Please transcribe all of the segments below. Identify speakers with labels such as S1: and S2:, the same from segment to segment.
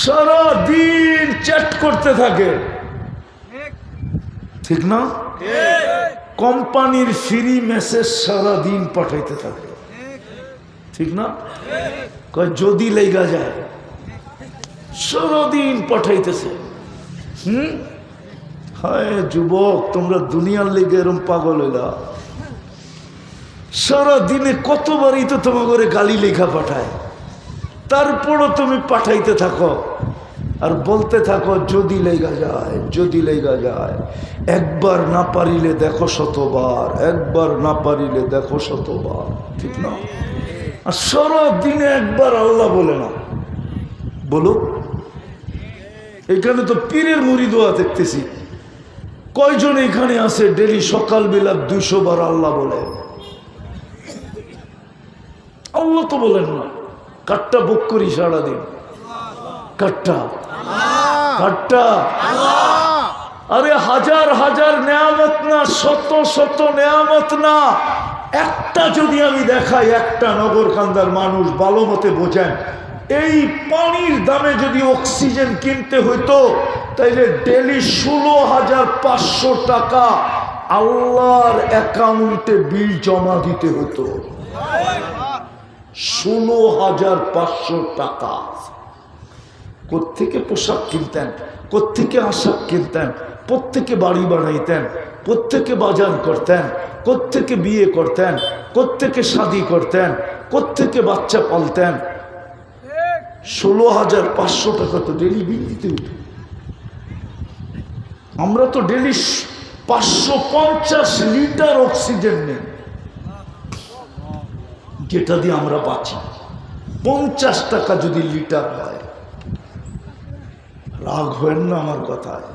S1: সারা দিন চ্যাট করতে থাকে, ঠিক না? কোম্পানির ফ্রি মেসেজ সারা দিন পাঠাইতে থাকে, ঠিক না? কয় যদি লেগা যায়, সারাদিন পাঠাইতেছে। হায় যুবক, তোমরা দুনিয়ার লেগে এরম পাগল হইলা। সারা দিনে কতবারই তো তোমার ঘরে গালি লেখা পাঠায়, তারপরও তুমি পাঠাইতে থাকো আর বলতে থাকো যদি লেগা যায়, যদি লেগা যায়। একবার না পারিলে দেখো শতবার, একবার না পারিলে দেখো শতবার, ঠিক না? আর সারা দিনে একবার আল্লাহ বলে না। বলো, এখানে তো পীরের মুরিদোয়া দেখতেছি, কয়জন এখানে আছে ডেলি সকালবেলা 200 বার আল্লাহ বলে? আল্লাহ তো বলেন না। কাটটা বুক করি সারাদিন, কাটটা কাটটা। আরে হাজার হাজার নেয়ামত না, শত শত নেয়ামত না, একটা যদি আমি দেখাই, একটা নগরকান্দার মানুষ ভালো মতে বোঝেন, এই পানির দামে যদি অক্সিজেন কিনতে হইতো তাইলে ডেলি 16,500 টাকা আল্লাহর অ্যাকাউন্টে বিল জমা দিতে হতো। 16,500 টাকা। কোত্থেকে পোশাক কিনতেন, কোত্থেকে আশাক কিনতেন, প্রত্যেকে বাড়ি বানাইতেন, প্রত্যেকে বাজার করতেন, কোত্থেকে বিয়ে করতেন, কোত্থেকে শাদি করতেন, কোত্থেকে বাচ্চা পালতেন। 16,500 টাকা তো ডেলি বিল দিতে হতো। আমরা তো ডেলি 550 লিটার অক্সিজেন নেই, যেটা দিয়ে আমরা বাঁচি। 50 টাকা যদি লিটার হয়, রাগ হয় না আমার কথায়?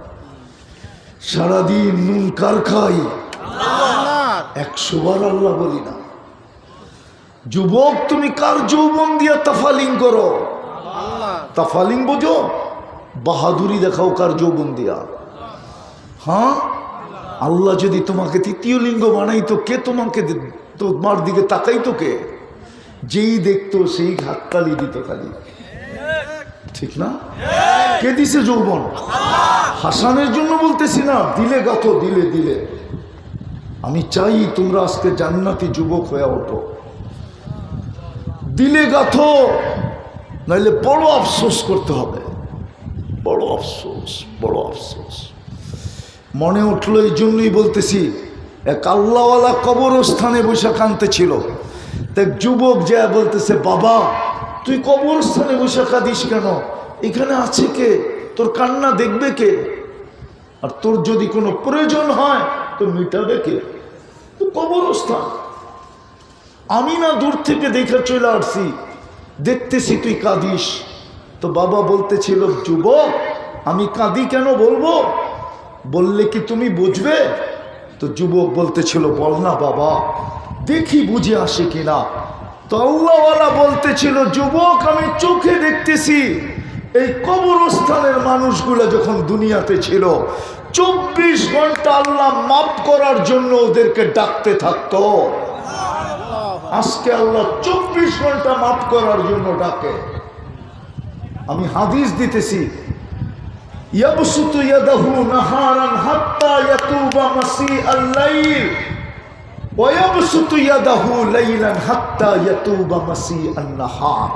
S1: সারাদিন নুন কার খাই? 100 বার আল্লাহ বলি না। যুবক, তুমি কার যৌবন দিয়া তাফালিং করো? তাফালিং বোঝো? বাহাদুরি দেখাও কার যৌবন দিয়া? হ্যাঁ, আল্লাহ যদি তোমাকে তৃতীয় লিঙ্গ বানাইতো, কে তোমাকে তোমার দিকে তাকাইতো? কে? যেই দেখতো সেই হাততালি দিত খালি, ঠিক না? কে দিছে যৌবন? হাসানের জন্য বলতেছি না, দিলে গাথো, দিলে দিলে। আমি চাই তোমরা আজকে জান্নাতি যুবক হয়ে ওঠো, দিলে গাথো, নাইলে বড় আফসোস করতে হবে। বড় আফসোস, বড় আফসোস। মনে উঠলো এই জন্যই বলতেছি, এক আল্লাহওয়ালা কবরস্থানে বসে কাঁদতেছিল। দেখ যুবক যা বলতেছে, বাবা তুই কবরস্থানে বসে কাঁদিস কেন? এখানে আছে কে? তোর কান্না দেখবে কে? আর তোর যদি কোনো প্রয়োজন হয় তো মিটাবে কে? তো কবরস্থান। আমি না দূর থেকে দেখে চলে আসছি, দেখতেছি তুই কাঁদিস। তো বাবা বলতেছিল, যুবক আমি কাঁদি কেন বলবো? বললে কি তুমি বুঝবে? তো যুবক বলতেছিল, বল না বাবা, দেখি বুঝে আসে কিনা। তো আল্লাহওয়ালা বলতেছিল, যুবক আমি চোখে দেখতেছি এই কবরস্থানের মানুষগুলো যখন দুনিয়াতে ছিল 24 ঘন্টা আল্লাহ মাফ করার জন্য ওদেরকে ডাকতে থাকতো। আজকে আল্লাহ 24 ঘন্টা মাফ করার জন্য ডাকে। আমি হাদিস দিতেছি, ইয়াবসুতু ইয়াদাহু নাহারান হাত্তা ইয়াতুবা মাসিআল লাইল ওয়া ইয়াবসুতু ইয়াদাহু লাইলান হাত্তা ইয়াতুবা মাসিআন নাহার।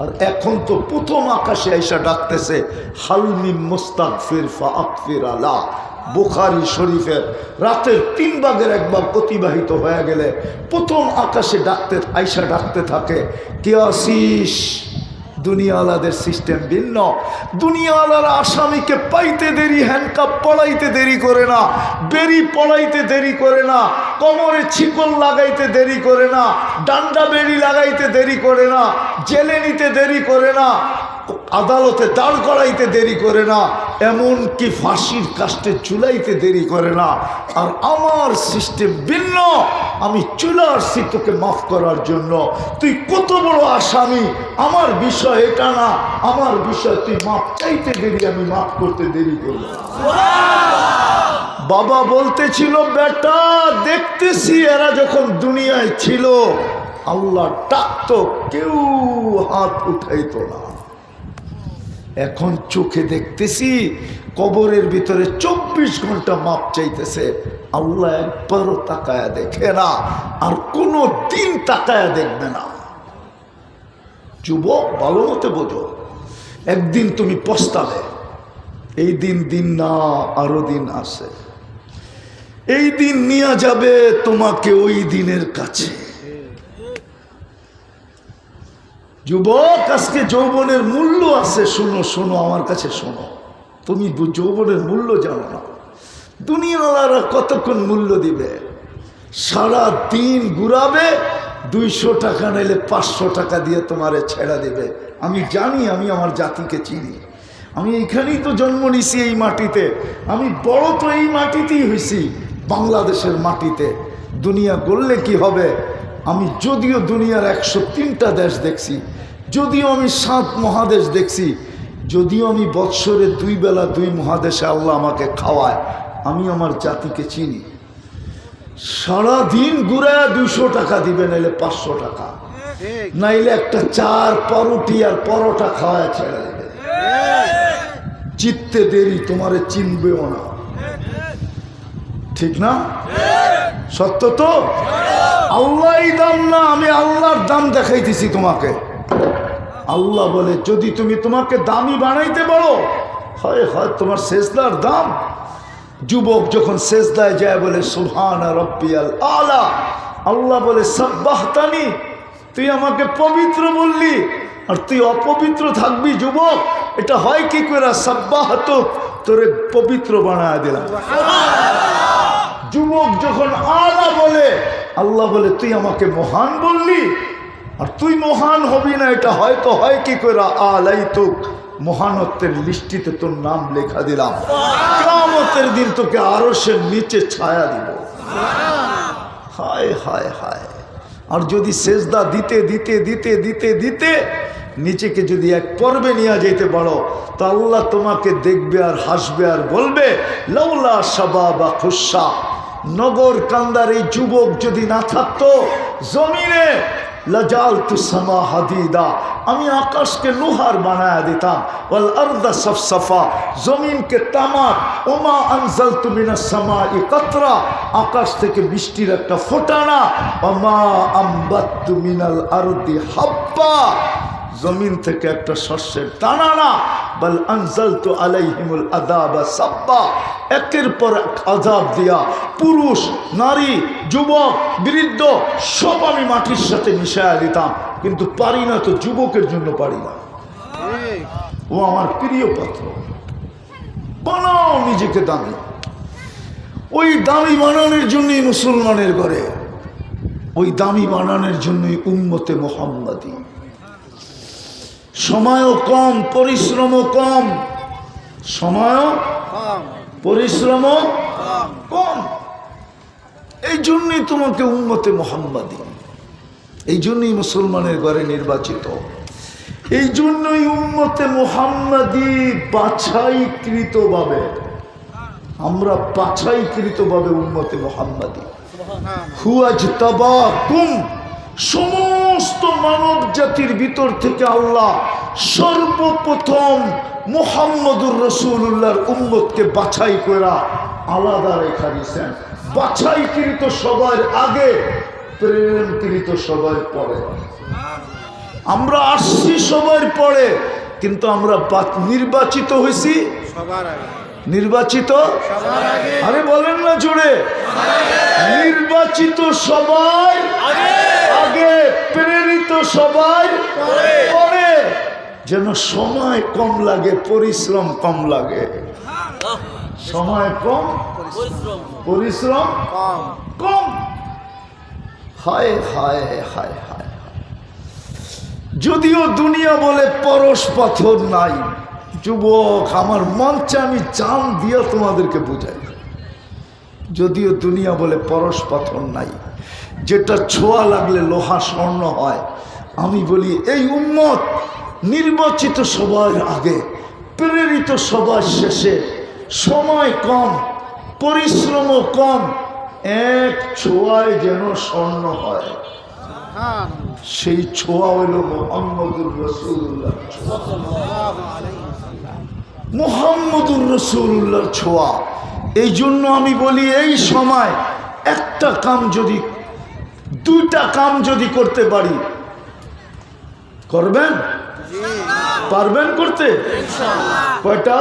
S1: আর এখন তো প্রথম আকাশে আইসা ডাকতেছে, হাল মিন মুস্তাগফির ফাগফির আলা। বুখারী শরীফের রাতের 3 ভাগের 1 ভাগ অতিবাহিত হয়ে গেলে প্রথম আকাশে আইসা ডাকতে থাকে, কে আসিস? দুনিয়াওয়ালাদের সিস্টেম ভিন্ন। দুনিয়াওয়ালারা আসামিকে পাইতে দেরি, হ্যান্ডকাপ পড়াইতে দেরি করে না, বেরি পড়াইতে দেরি করে না, কোমরে ছিকল লাগাইতে দেরি করে না, ডান্ডা বেরি লাগাইতে দেরি করে না, জেলে নিতে দেরি করে না, আদালতে দাঁড় করাইতে দেরি করে না, এমনকি ফাঁসির কাস্টে ঝুলাইতে দেরি করে না। আর আমার সিস্টেম ভিন্ন। আমি চলে আসছি তোকে মাফ করার জন্য। তুই কত বড় আসামি, আমার বিষয় এটা না। আমার বিষয় তুই মাফ চাইতে দেরি, আমি মাফ করতে দেরি করব। বাবা বলতেছিল, বেটা দেখতেছি এরা যখন দুনিয়ায় ছিল আল্লাহ ডাকতো, কেউ হাত উঠাইতো না। এখন চোখে দেখতেছি কবরের ভিতরে 24 ঘন্টা মাপ চাইতেছে। আল্লাহ একবারও তাকায়া দেখে না, আর কোনো দিন তাকায়া দেখবে না। যুবক, ভালো মতো বোঝো, একদিন তুমি পস্তাবে। এই দিন না, আরো দিন আছে। এই দিন নিয়ে যাবে তোমাকে ওই দিনের কাছে। যুবক, আজকে যৌবনের মূল্য আছে। শোনো শোনো, আমার কাছে শোনো। তুমি যৌবনের মূল্য জানো না। দুনিয়াওয়ালারা কতক্ষণ মূল্য দিবে? সারা দিন ঘুরাবে, 200 টাকা নাইলে 500 টাকা দিয়ে তোমারে ছেড়া দিবে। আমি জানি, আমি আমার জাতিকে চিনি। আমি এইখানেই তো জন্ম নিছি, এই মাটিতে। আমি বড় তো এই মাটিতেই হয়েছি, বাংলাদেশের মাটিতে। দুনিয়া গড়লে কি হবে? আমি যদিও দুনিয়ার 103টা দেশ দেখছি, যদিও আমি 7 মহাদেশ দেখছি, যদিও আমি বৎসরে 2 বেলা 2 মহাদেশে আল্লাহ আমাকে খাওয়ায়, আমি আমার জাতিকে চিনি। সারাদিন ঘুরায় 200 টাকা দিবে, নাইলে 500 টাকা, নাইলে একটা 4 পাউরুটি আর পরোটা খাওয়ায় ছেড়ে দেবে। চিত্তে দেরি, তোমারে চিনবেও না। ঠিক না? সত্য তো? আল্লাহই দাম না, আমি আল্লাহর দাম দেখাইতেছি তোমাকে। আল্লাহ বলে, যদি তুমি তোমাকে দামি বানাইতে পারো, হয় হয় তোমার সেজদার দাম। যুবক যখন সেজদায় যায় বলে সুবহানা রাব্বিয়াল আলা, আল্লাহ বলে সাব্বাহতানি, তুই আমাকে পবিত্র বললি আর তুই অপবিত্র থাকবি। যুবক, এটা হয় কি করে? সাব্বাহতু, তোরে পবিত্র বানায় দিলাম। যুবক যখন আলা বলে, আল্লাহ বলে তুই আমাকে মহান বললি আর তুই মহান হবি না। এটা হয়তো হয় কি করে? আলাইতুক, মহানত্বের লিস্টিতে তোর নাম লেখা দিলাম। কিয়ামতের দিন তোকে আরশের নিচে ছায়া দিব। হায় হায় হায়। আর যদি সেজদা দিতে দিতে দিতে দিতে দিতে নিচেকে যদি এক পর্বে নিয়ে যেতে পারো, তো আল্লাহ তোমাকে দেখবে আর হাসবে আর বলবে, লাউলা শাবাবা খুশা, নগর কান্দার এই যুবক যদি না থাকতো জমিনে, লাজালতু সামা হাদিদা, আমি আকাশকে লোহার বানায়া দিতাম, ওয়াল আরদা সফসফা, জমিনকে তামাক, ওমা আনজালতু মিনাস সামাই কাতরা, আকাশ থেকে বৃষ্টির একটা ফোঁটানা, ওমা আমবাততু মিনাল আরদি হাব্বা, জমিন থেকে একটা শস্যের দানা না, বল আনজালতু আলাইহিমুল আযাবা সাব্বা, একের পর এক আযাব দিয়া পুরুষ নারী যুবক বৃদ্ধ সব আমি মাটির সাথে মিশায়া দিতাম। কিন্তু পারি না তো, যুবকের জন্য পারি না। ও আমার প্রিয় পাত্র, বানাও নিজেকে দামি। ওই দামি বানানোর জন্যই মুসলমানের ঘরে, ওই দামি বানানোর জন্যই উম্মতে মুহাম্মাদি। সময়ও কম, পরিশ্রমও কম, সময়ও পরিশ্রমও কম। এই জন্যই তোমাকে উম্মতে মুহাম্মাদি, এই জন্যই মুসলমানের ঘরে নির্বাচিত, এই জন্যই উম্মতে মুহাম্মাদি বাছাইকৃতভাবে, আমরা বাছাইকৃতভাবে উম্মতে মুহাম্মাদি। হুয়াজতাবাকুম, সমস্ত মানব জাতির ভিতর থেকে আল্লাহ সর্বপ্রথম মুহাম্মদুর রাসূলুল্লাহর উম্মতকে বাছাই করা আলাদা রেখা দিয়েছেন। বাছাইকৃত সবার আগে, প্রেরণকৃত সবার পরে। আমরা আসছি সবার পরে, কিন্তু আমরা নির্বাচিত হয়েছি সবার আগে। নির্বাচিত আরে বলেন না জোরে, নির্বাচিত সবাই আগে, প্রেরিত সবাই পরে। যেন সময় কম লাগে, পরিশ্রম কম লাগে। সময় কম, পরিশ্রম কম। হায় হায় হায় হায়। যদিও দুনিয়া বলে পরশ পাথর নাই, যুবক আমার মঞ্চে আমি জান দিয়া তোমাদেরকে বুঝাই। যদিও দুনিয়া বলে পরশ পাথর নাই, যেটা ছোঁয়া লাগলে লোহা স্বর্ণ হয়, আমি বলি এই উম্মত নির্বাচিত সবার আগে, প্রেরিত সবার শেষে, সময় কম, পরিশ্রমও কম, এক ছোঁয়ায় যেন স্বর্ণ হয়। সেই ছোঁয়া হইল মুহাম্মদুর রাসূলুল্লাহ। মুহাম্মদুর রাসূলুল্লাহর ছোঁয়া। এই জন্য আমি বলি এই সময় একটা কাম যদি, দুইটা কাম যদি করতে পারি, করবেন? পারবেন করতে? কয়টা?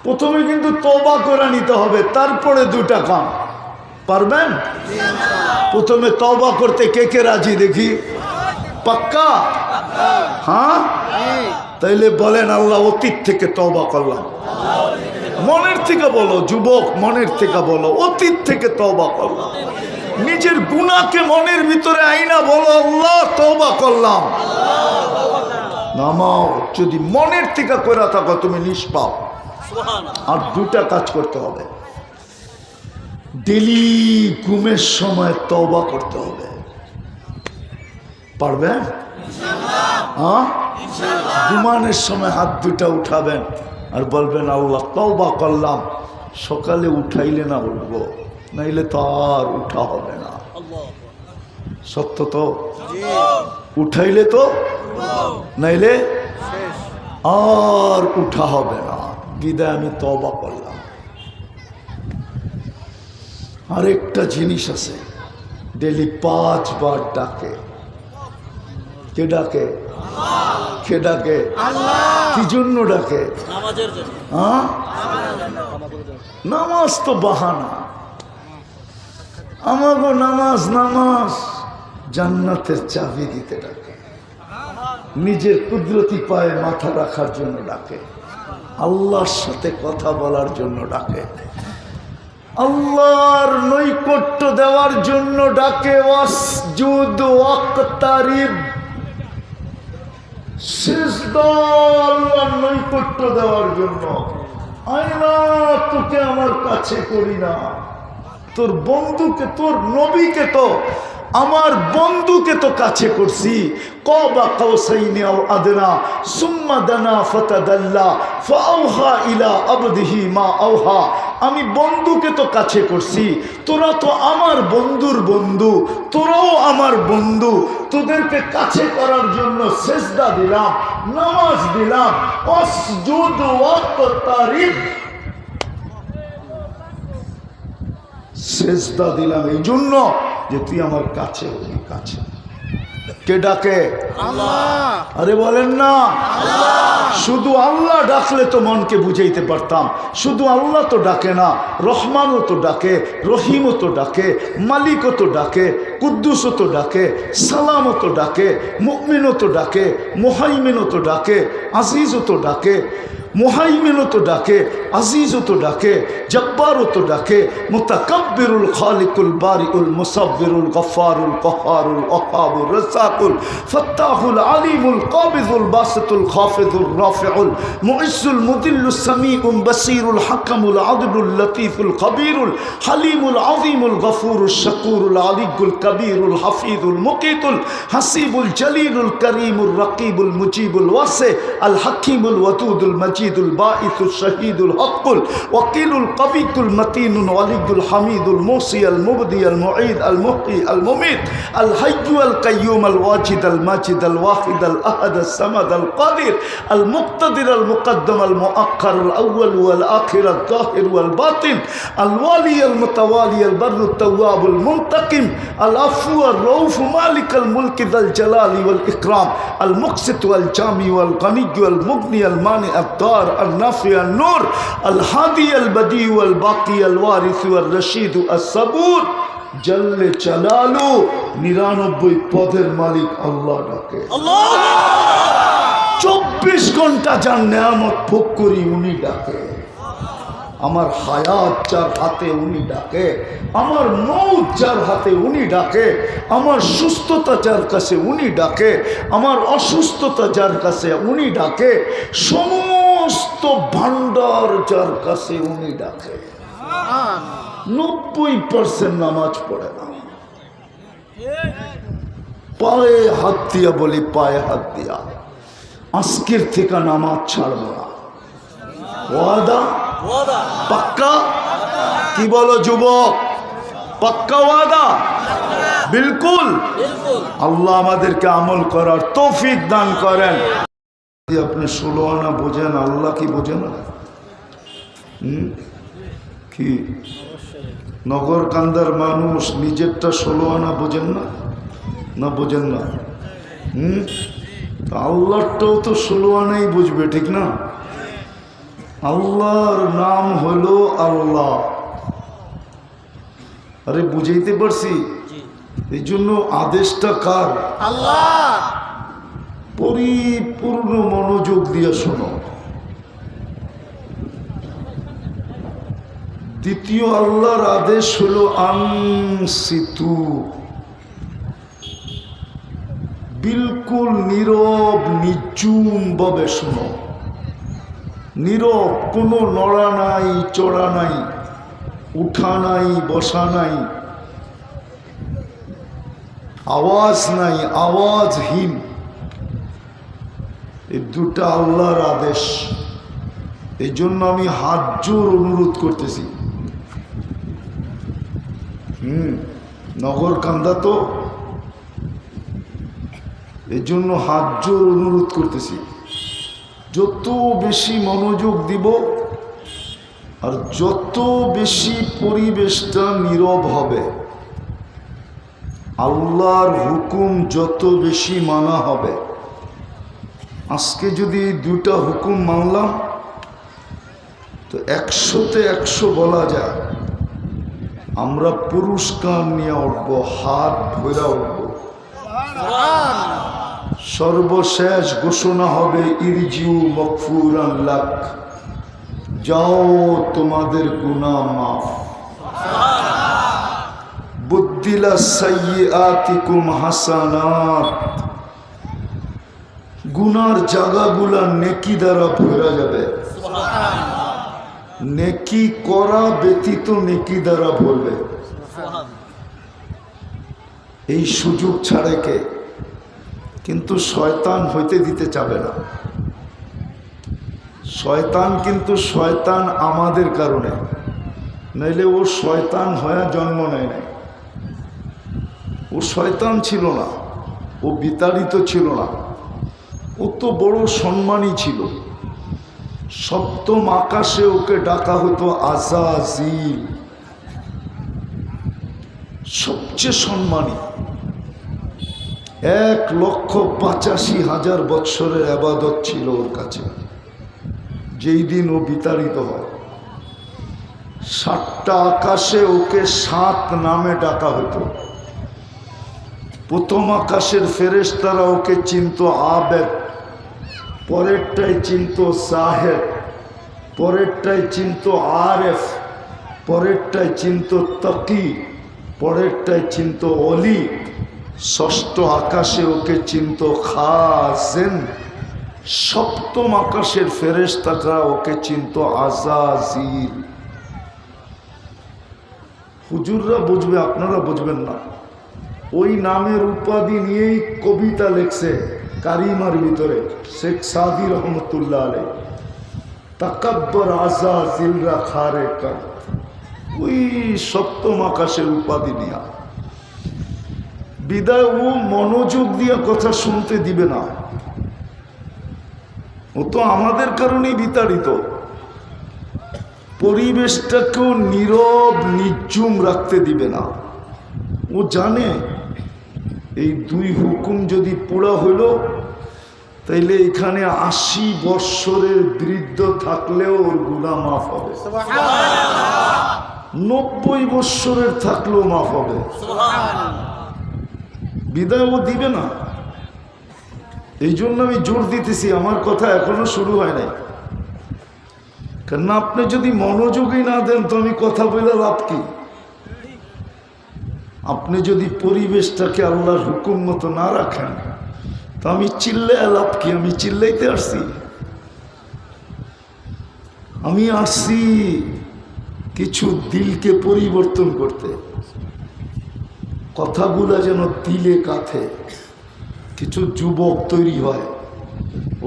S1: প্রথমে কিন্তু তওবা করে নিতে হবে, তারপরে দুইটা কাম। পারবেন? প্রথমে তওবা করতে কে কে রাজি দেখি? পাক্কা? হ্যাঁ, তাইলে বলেন আল্লাহ অতীত থেকে তওবা করলাম। মনের থেকে বলো যুবক, মনের থেকে বলো অতীত থেকে তওবা করলাম। নিজের গুনাহকে মনের ভিতরে আইনা বলো আল্লাহ তওবা করলাম। নামাও, যদি মনের থেকে করে থাকো তুমি নিষ্পাপ। আর দুটা কাজ করতে হবে, ডেলি ঘুমের সময় তওবা করতে হবে। পারবেন? হ্যাঁ, ঘুমানোর সময় হাত দুটা উঠাবেন আর বলবেন আল্লাহ তওবা করলাম। সকালে উঠাইলে না উঠবো, নাইলে তো আর উঠা হবে না। সত্য তো? উঠাইলে তো, নাইলে আর উঠা হবে না। বিদায় আমি তওবা করলাম। আরেকটা জিনিস আছে, ডেলি 5 বার ডাকে। কে ডাকে? কে ডাকে? কি জন্য ডাকে? হ্যাঁ, নামাজ তো বাহানা। আমাগো নামাজ, নামাজ জান্নাতের চাবি দিতে ডাকে। নিজের কুদরতি পায়ে মাথা রাখার জন্য ডাকে, আল্লাহর সাথে কথা বলার জন্য ডাকে, আল্লাহর নৈকট্য দেওয়ার জন্য ডাকে। ওয়াসজুদ ওয়াক্তারিব, সিজদা আল্লাহর নৈকট্য দেওয়ার জন্য। আয়না তোকে আমার কাছে করি না, তোর বন্ধুকে, তোর নবীকে তো, আমার বন্ধুকে তো কাছে করছি। কাবা কাউসাইনি আও আদনা সুম্মা দানা ফাতাদাল্লা ফাআওহা ইলা আবদিহি মা আওহা। আমি বন্ধুকে তো কাছে করছি, তোরা তো আমার বন্ধুর বন্ধু, তোরাও আমার বন্ধু। তোদেরকে কাছে করার জন্য সিজদা দিলাম, নামাজ দিলাম। ওয়াসজুদ ওয়াক্তারিব, সিজদা দিলাম এই জন্য যে তুই আমার কাছে হবি। কাছে কে ডাকে? আল্লাহ। আরে বলেন না আল্লাহ। শুধু আল্লাহ ডাকলে তো মনকে বুঝাইতে পারতাম। শুধু আল্লাহ তো ডাকে না, রহমানও তো ডাকে, রহিমও তো ডাকে, মালিকও তো ডাকে, কুদ্দুসও তো ডাকে, সালামও তো ডাকে, মুমিনও তো ডাকে, মুহাইমিনও তো ডাকে, আজিজও তো ডাকে, মুহাইমিনও তো ডাকে, আজিজও তো ডাকে, জব্বারও তো ডাকে, মুতাকাব্বিরুল খালিকুল বারিউল মুসাব্বিরুল গফফারুল কহ্হারুল ওয়াহাবুর রাজ্জাকুল ফাত্তাহুল আলিমুল কাবিজুল বাসিতুল খাফিজুর রাফিউল মুইজ্জুল মুদিল্লুস সামিউল বাসিরুল হাকামুল আদলুল লতীফুল কবিরুল হালিমুল আযীমুল গফুরুশ শাকুরুল আলিয়ুল কবিরুল হাফিজুল মুকিতুল হাসিবুল জলিলুল করিমুর রকিবুল মুজিবুল ওয়াসি আল হাকিমুল ওয়াদুদুল মজিদুল বাঈসুল শহীদুল হকুল ওয়াকিলুল কবিকুল মতিনুল ওয়ালিদুল হামিদুল মুসি আল মুবদি আল মুঈদ আল মুহয়ি আল মুমিত আল হাইয়্যু আল কাইয়্যুম আল ওয়াজিদ আল মাজিদ আল ওয়াহিদ আল আহাদ আল সামাদ আল কাদির আল মুক্তাদির আল মুকদ্দম আল মুআক্খার আল আউয়াল ওয়াল আখির আল যাহির ওয়াল বাতিন আল ওয়ালি আল মুতাওয়ালি আল বাররু তাওয়াব আল মুনতাকিম আল আফু আল রউফ মালিক আল মুলক যাল জালালি ওয়াল ইকরাম আল মুকসিত ওয়াল জামি ওয়াল গনি ওয়াল মুগনি আল মানি আল দার আল নাফি আল নূর আল হাদি আল বদি ওয়াল বাকি আল ওয়ারিস ওয়াল রশিদ আল সাবুর জল্লে চালালু। 99 পদের মালিক আল্লাহ ডাকে। 24 ঘন্টা যার নেয়ামত ভোগ করি উনি ডাকে। আমার হায়াত যার হাতে উনি ডাকে, আমার মৌত যার হাতে উনি ডাকে, আমার সুস্থতা যার কাছে উনি ডাকে, আমার অসুস্থতা যার কাছে উনি ডাকে, সমস্ত ভান্ডার যার কাছে উনি ডাকে। 90% নামাজ পড়ে না। পায়ে হাত দিয়া বলি, পায়ে হাত দিয়া আজকের থেকে নামাজ ছাড়বো না। ওয়াদা? পাক্কা? কি বলো যুবক? পাক্কা ওয়াদা? বিলকুল। আল্লাহ আমাদেরকে আমল করার তৌফিক দান করেন। আপনি 16 আনা বোঝেন, আল্লাহ কি বোঝে না? কি নগর কান্দার মানুষ নিজেরটা 16 আনা বোঝেন না? না বোঝেন না? আল্লাহটাও তো 16 আনাই বুঝবে, ঠিক না? আল্লাহর নাম হলো আল্লাহ। আরে বুঝাইতে পারছি? এই জন্য আদেশটা কার?
S2: আল্লাহ।
S1: পরিপূর্ণ মনোযোগ দিয়ে শোনো। দ্বিতীয় আল্লাহর আদেশ হলো আনসিতু, বিলকুল নীরব নিঝুম ভাবে শোনো। নীরব, কোনো নড়া নাই, চড়া নাই, উঠা নাই, বসা নাই, আওয়াজ নাই, আওয়াজহীন। এই দুটা আল্লাহর আদেশ। এই জন্য আমি হাত জোর অনুরোধ করতেছি। নগর কান্দা তো, এই জন্য হাত জোর অনুরোধ করতেছি, যত বেশি মনোযোগ দিব আর যত বেশি পরিবেশটা নীরব হবে, আল্লাহর হুকুম যত বেশি মানা হবে। আজকে যদি এই দুটা হুকুম মানলাম তো 100-তে 100 বলা যায় আমরা পুরস্কার নিয়ে উঠবো, হাত ধরে উঠবো। সর্বশেষ ঘোষণা হবে ইরজিউ মাগফুরান লাক, যাও তোমাদের গুনাহ মাফ। বুদ্দিলা সাইয়্যাতিকুম হাসানাত, গুনার জায়গাগুলা নেকি দ্বারা ভরা যাবে। নেকি করা ব্যতীত নেকি দ্বারা ভরবে। এই সুযোগ ছাড়ে কে? কিন্তু শয়তান হইতে দিতে চাবে না। শয়তান কিন্তু শয়তান আমাদের কারণে, নইলে ও শয়তান হয়ে জন্ম নেয় নাই। ও শয়তান ছিল না, ও বিতাড়িত ছিল না, ও তো বড় সম্মানী ছিল। সপ্তম আকাশে ওকে ডাকা হতো আজাজিল, সবচেয়ে সম্মানী। 1,85,000 বৎসরের ইবাদত ছিল ওর কাছে। যেই দিন ও বিতাড়িত হয়, 7টা আকাশে ওকে 7 নামে ডাকা হতো। প্রথম আকাশের ফেরেশতারা ওকে চিনত আবেদ, পরেরটাই চিনত সাহেব, পরেরটাই চিনত আরেফ, পরেরটাই চিনত তাকি, পরেরটাই চিনত অলি। 6ষ্ঠ আকাশে ওকে চিনত খাজেন, 7ম আকাশের ফেরেশতারা ওকে চিনত আজাজিল। হুজুররা বুঝবে, আপনারা বুঝবেন না। ওই নামের উপাধি নিয়েই কবিতা লেখছে কারিমার ভিতরে শেখ সাদি রহমতুল্লাহ আলাইহি, তাকাব্বর আজাজিলরা খারে কার। ওই 7ম আকাশের উপাধি নিয়া বিদায় ও মনোযোগ দিয়ে কথা শুনতে দিবে না। ও তো আমাদের কারণেই বিতাড়িত। পরিবেশটাকেও নীরব নিঝুম রাখতে দিবে না। ও জানে এই 2 হুকুম যদি পুরা হইল তাইলে এখানে 80 বৎসরের বৃদ্ধ থাকলেও ওর গুনাহ মাফ হবে, 90 বৎসরের থাকলেও মাফ হবে। বিদায় ও দিবে না। এই জন্য আমি জোর দিতেছি, আমার কথা এখনো শুরু হয় নাই। কেননা আপনি যদি মনোযোগই না দেন তো আমি কথা বলে লাভ কি? আপনি যদি পরিবেশটাকে আল্লাহর হুকুম মতো না রাখেন তো আমি চিল্লায় লাভ কি? আমি চিল্লাইতে আসছি? আমি আসছি কিছু দিলকে পরিবর্তন করতে, কথাগুলা যেন দিলে কাথে কিছু যুবক তৈরি হয়,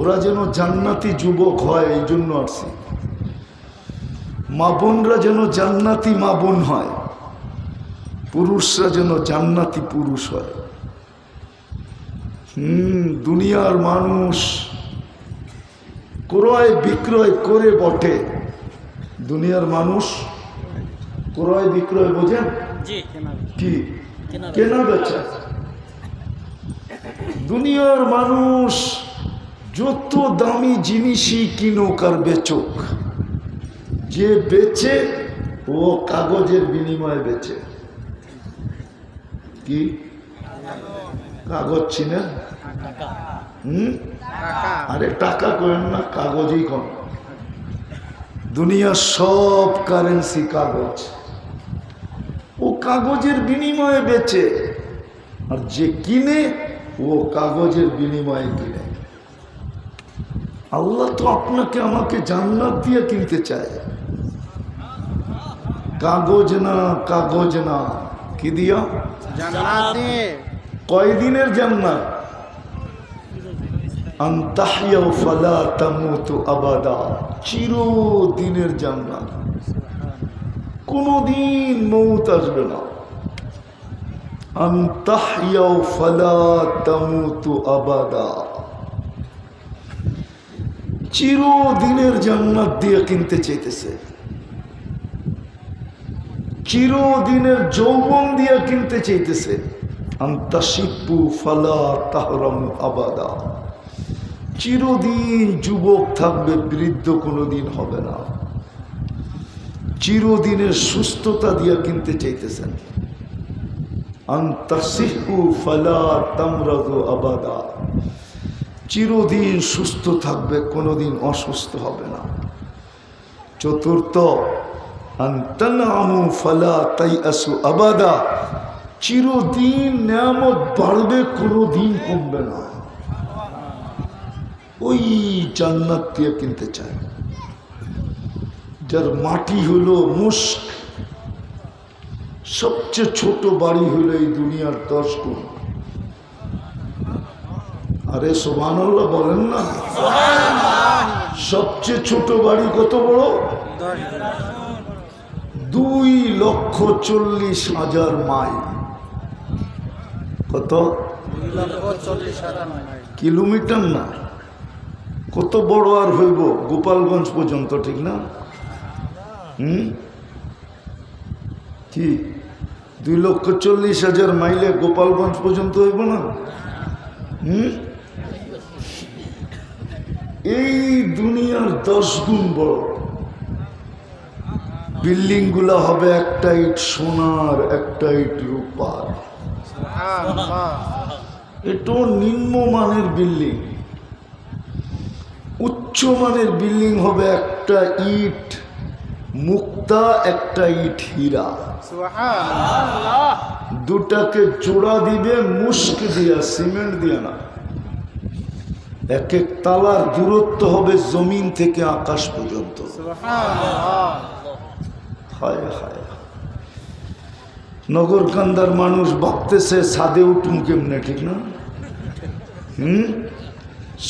S1: ওরা যেন জান্নাতি যুবক হয়। এই জন্য আসছি। মা বোনরা যেন জান্নাতি মা বোন হয়, পুরুষরা যেন জান্নাতি পুরুষ হয়। দুনিয়ার মানুষ ক্রয় বিক্রয় করে বটে। দুনিয়ার মানুষ ক্রয় বিক্রয় বোঝেন কি? কেনা বেচা। দুনিয়ার মানুষ যত দামি জিনিসই কিনুক আর বেচুক, যে বেচে ও কাগজের বিনিময়ে বেচে। কি কাগজ চিনেন? আরে টাকা করেন না, কাগজই কম। দুনিয়ার সব কারেন্সি কাগজ, ও কাগজের বিনিময়ে বেচে। আর যে কিনে ও কাগজের বিনিময়ে কিনে। আল্লাহ তো আপনাকে আমাকে জান্নাত দিয়ে কিনতে চায়, কাগজ না, কাগজ না। কি দিয়া? জান্নাত দিয়ে। কয়দিনের জান্নাত? আনতাহিয়া ফালা তামুতু আবাদা, চিরদিনের জান্নাত, কোনদিন মউত আসবে না। আনতাহিয়া ফালা তামুতু আবাদা, চিরদিনের জান্নাত দিয়ে কিনতে চাইতেছে, চিরদিনের যৌবন দিয়ে কিনতে চাইতেছে। আনতাশিবু ফালা তাহরামু আবাদা, চিরদিন যুবক থাকবে, বৃদ্ধ কোনোদিন হবে না। চিরদিনের সুস্থতা দিয়ে কিনতে চাইতেছেন। আনতাসিহু ফালা তামরাদু আবাদা, চিরদিন সুস্থ থাকবে, কোনোদিন অসুস্থ হবে না। চতুর্থ, আনতানামু ফালা তাইআসু আবাদা, চিরদিন নিয়ামত বাড়বে, কোনোদিন কমবে না। ওই জান্নাত দিয়ে কিনতে চায়। যার মাটি হলো মুস্ক, সবচেয়ে ছোট বাড়ি হলো এই দুনিয়ার 10 গুণ। আরে সুবহানাল্লাহ বলেন না। সবচেয়ে ছোট বাড়ি কত বড়? 2,40,000 মাইল। কত? কিলোমিটার না, কত বড় আর হইব? গোপালগঞ্জ পর্যন্ত, ঠিক না? কি 2,40,000 মাইলে গোপালগঞ্জ পর্যন্ত হইব না? এই দুনিয়ার 10 গুণ বড়। বিল্ডিং গুলা হবে একটা ইট সোনার, একটা ইট রূপার। এটা নিম্নমানের বিল্ডিং। উচ্চমানের বিল্ডিং হবে একটা ইট মুক্তা, একটা ইট হীরা। দুটাকে জোড়া দিবে মুস্ক দিয়া, সিমেন্ট দিয়া না। এক এক তালার দূরত্ব হবে জমিন থেকে আকাশ পর্যন্ত। হায় হায়, নগরকান্দার মানুষ ভাবতেছে ছাদে উঠুন কেমনে, ঠিক না?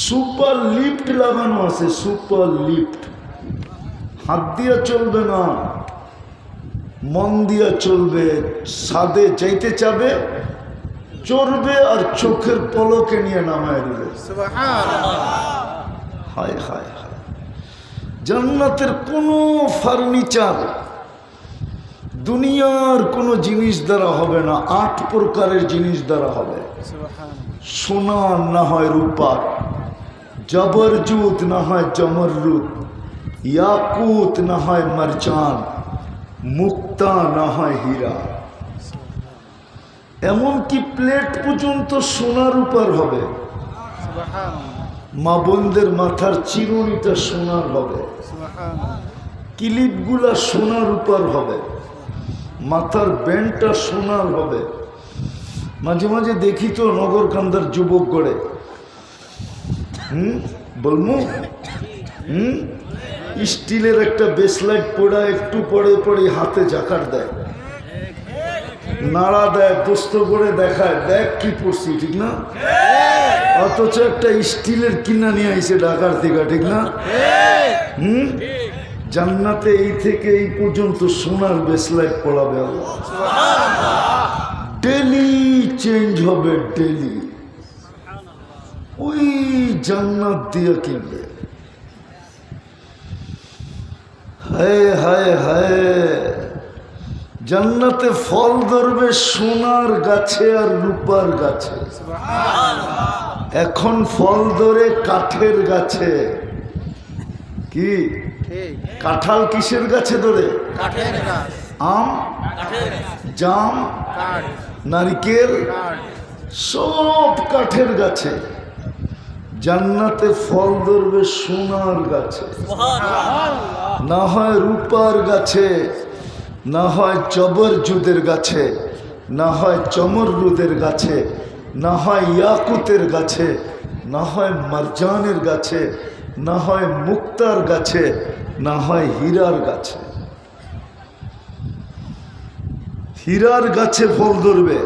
S1: সুপার লিফট লাগানো আছে, সুপার লিফট। হাত দিয়া চলবে না, মন দিয়া চলবে। ছাদে যাইতে চাবে, চড়বে আর চোখের পলকে নিয়ে নামায় দিবে। হায় হায় হায়। জান্নাতের কোনো ফার্নিচার দুনিয়ার কোনো জিনিস দ্বারা হবে না। 8 প্রকারের জিনিস দ্বারা হবে। সোনা না হয় রূপার, জবরজুত না হয় জমররুদ, ইয়াকুত না হয় মারজান, মুক্তা না হয় হীরা। এমনকি প্লেট পর্যন্ত সোনার রূপার হবে। মা বোনদের মাথার চিরুনিটা সোনার হবে, ক্লিপগুলা সোনার রূপার হবে, মাথার ব্যান্ডটা সোনার হবে। মাঝে মাঝে দেখি তো নগরকান্দার যুবক গড়ে, বলমু স্টিলের একটা বেসলাইট পড়া, একটু পরে পরে হাতে জাকার দেয়, নাড়া দেয়, দোস্ত করে দেখায়, দেখ কি পড়ছি, ঠিক না? অথচ একটা স্টিলের কিনা নিয়ে আইছে ঢাকার থেকে, ঠিক না? জান্নাতে এই থেকে এই পর্যন্ত সোনার বেসলাইট পড়াবে আল্লাহ। ডেলি চেঞ্জ হবে, ডেলি। ওই জান্নাত দিয়ে কিনবে। হায় হায় হায়, জান্নাতে ফল ধরবে সোনার গাছে আর রূপার গাছে, এখন ফল ধরে কাঠের গাছে। কি কাঁঠাল কিসের গাছে ধরে? আম, জাম, নারিকেল, সব কাঠের গাছে। জান্নাতে ফল ধরবে সোনার গাছে, না হয় রূপার গাছে, না হয় জবরজুদের গাছে, না হয় চমররুদের গাছে, না হয় ইয়াকুতের গাছে, না হয় মারজানের গাছে, না হয় মুক্তার গাছে, না হয় হীরার গাছে। হীরার গাছে ফল ধরবে।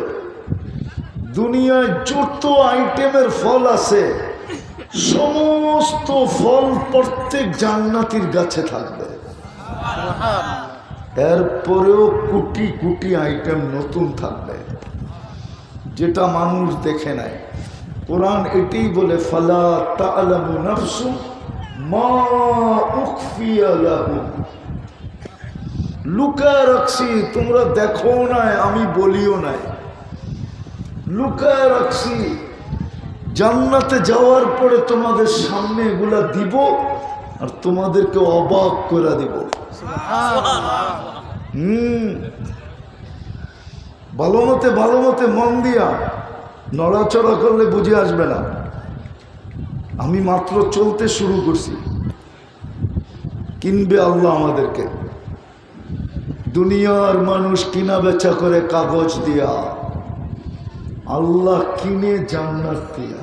S1: দুনিয়ায় যত আইটেমের ফল আছে সমস্ত ফল প্রত্যেক জান্নাতীর গাছে থাকবে। এরপরেও কোটি কোটি আইটেম নতুন থাকবে যেটা মানুষ দেখে নাই। কোরআন এটাই বলে, ফালা তা'লামু নাফসুম মা উখফিয়া লাহুম, লুকায় রাখছি, তোমরা দেখো নাই, আমি বলিও নাই, লুকায় রাখছি। জান্নাতে যাওয়ার পরে তোমাদের সামনে এগুলা দিব আর তোমাদেরকে অবাক করে দিব। ভালো মতে মন দিয়া নড়াচড়া করলে বুঝে আসবে না। আমি মাত্র চলতে শুরু করছি, কিনবে আল্লাহ আমাদেরকে। দুনিয়ার মানুষ কিনা বেচা করে কাগজ দিয়া, আল্লাহ কিনে জান্নাত দিয়া।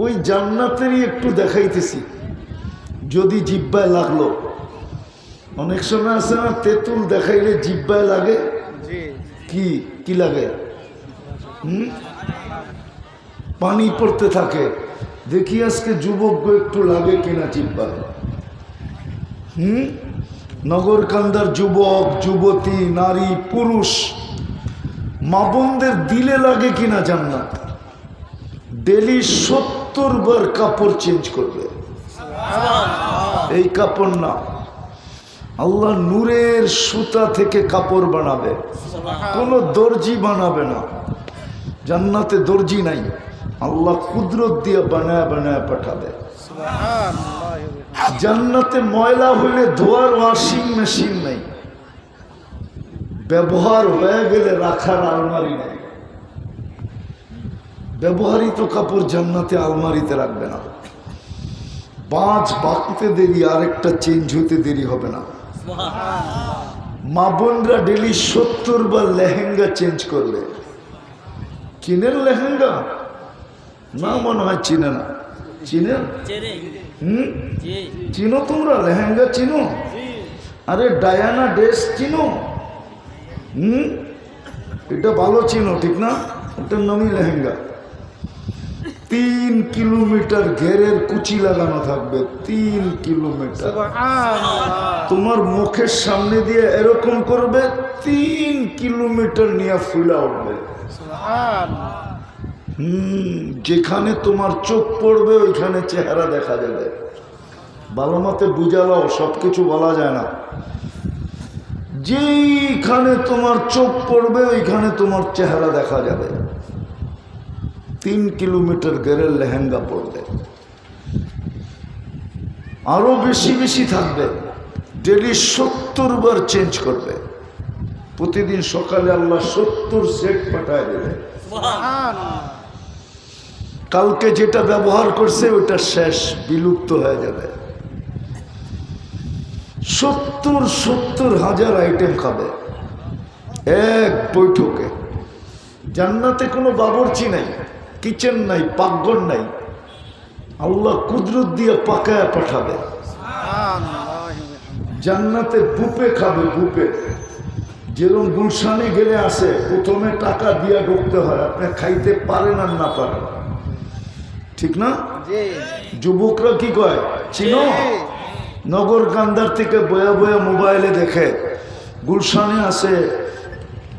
S1: ওই জান্নাতেরই একটু দেখাইতেছি, যদি জিব্বায় লাগলো। অনেক সময় আছে না, তেঁতুল দেখাইলে জিব্বায় লাগে। কি কি লাগে? পানি পড়তে থাকে। দেখি আজকে যুবক একটু লাগে কিনা জিব্বায়। নগরকান্দার যুবক, যুবতী, নারী, পুরুষ, মা বোনদের দিলে লাগে কিনা জান্নাত। ডেলি 70 বার কাপড় চেঞ্জ করবে। এই কাপড় না, আল্লাহ নূরের সুতা থেকে কাপড় বানাবে, কোনো দর্জি বানাবে না। জান্নাতে দর্জি নাই, আল্লাহ কুদরত দিয়ে বানায় বানায় পাঠাবে। জান্নাতে ময়লা হইলে ধোয়ার ওয়াশিং মেশিন নাই, ব্যবহার হয়ে গেলে রাখার আলমারি নাই। ব্যবহারিত কাপড় জান্নাতে আলমারিতে রাখবে না। 5 বাকুতে দেরি, আরেকটা চেঞ্জ হইতে দেরি হবে না। মা বোনরা ডেলি 70 বার লেহেঙ্গা চেঞ্জ করবে। চিনেন লেহেঙ্গা? না, মনে হয় চিনে না। চিনেন? চিনো তোমরা লেহেঙ্গা? চিনো? আরে ডায়ানা ড্রেস চিনো? এটা ভালো চিনো, ঠিক না? এটার নামই লেহেঙ্গা। 3 কিলোমিটার ঘেরের কুচি লাগানো থাকবে, 3 কিলোমিটার। তোমার মুখের সামনে দিয়ে এরকম করবে, 3 কিলোমিটার নিয়ে ফুলা উঠবে। যেখানে তোমার চোখ পড়বে ওইখানে চেহারা দেখা যাবে। ভালো মতে বুঝালাও, সবকিছু বলা যায় না। যেখানে তোমার চোখ পড়বে ওইখানে তোমার চেহারা দেখা যাবে। 3 কিলোমিটার গেরের লেহেঙ্গা পড়বে। আরো বেশি বেশি থাকবে, ডেলি 70 বার চেঞ্জ করবে। প্রতিদিন সকালে আল্লাহ 70 সেট পাঠায় দেবে। কালকে যেটা ব্যবহার করছে ওটা শেষ, বিলুপ্ত হয়ে যাবে। 70 হাজার আইটেম খাবে এক বৈঠকে। জান্নাতে কোনো বাবুর্চি নাই, কিচেন নাই, পাকঘর নাই। আল্লাহ কুদরত দিয়ে পাকায় পাঠাবে। জান্নাতে বুফে খাবে, বুফে। যেরকম গুলশানে গেলে আসে, প্রথমে টাকা দিয়ে ঢুকতে হয়, আপনি খাইতে পারেন আর না পারেন, ঠিক না? যুবকরা কি কয় চিনো? নগর কান্দার থেকে বয়া বয়া মোবাইলে দেখে, গুলশানে আছে,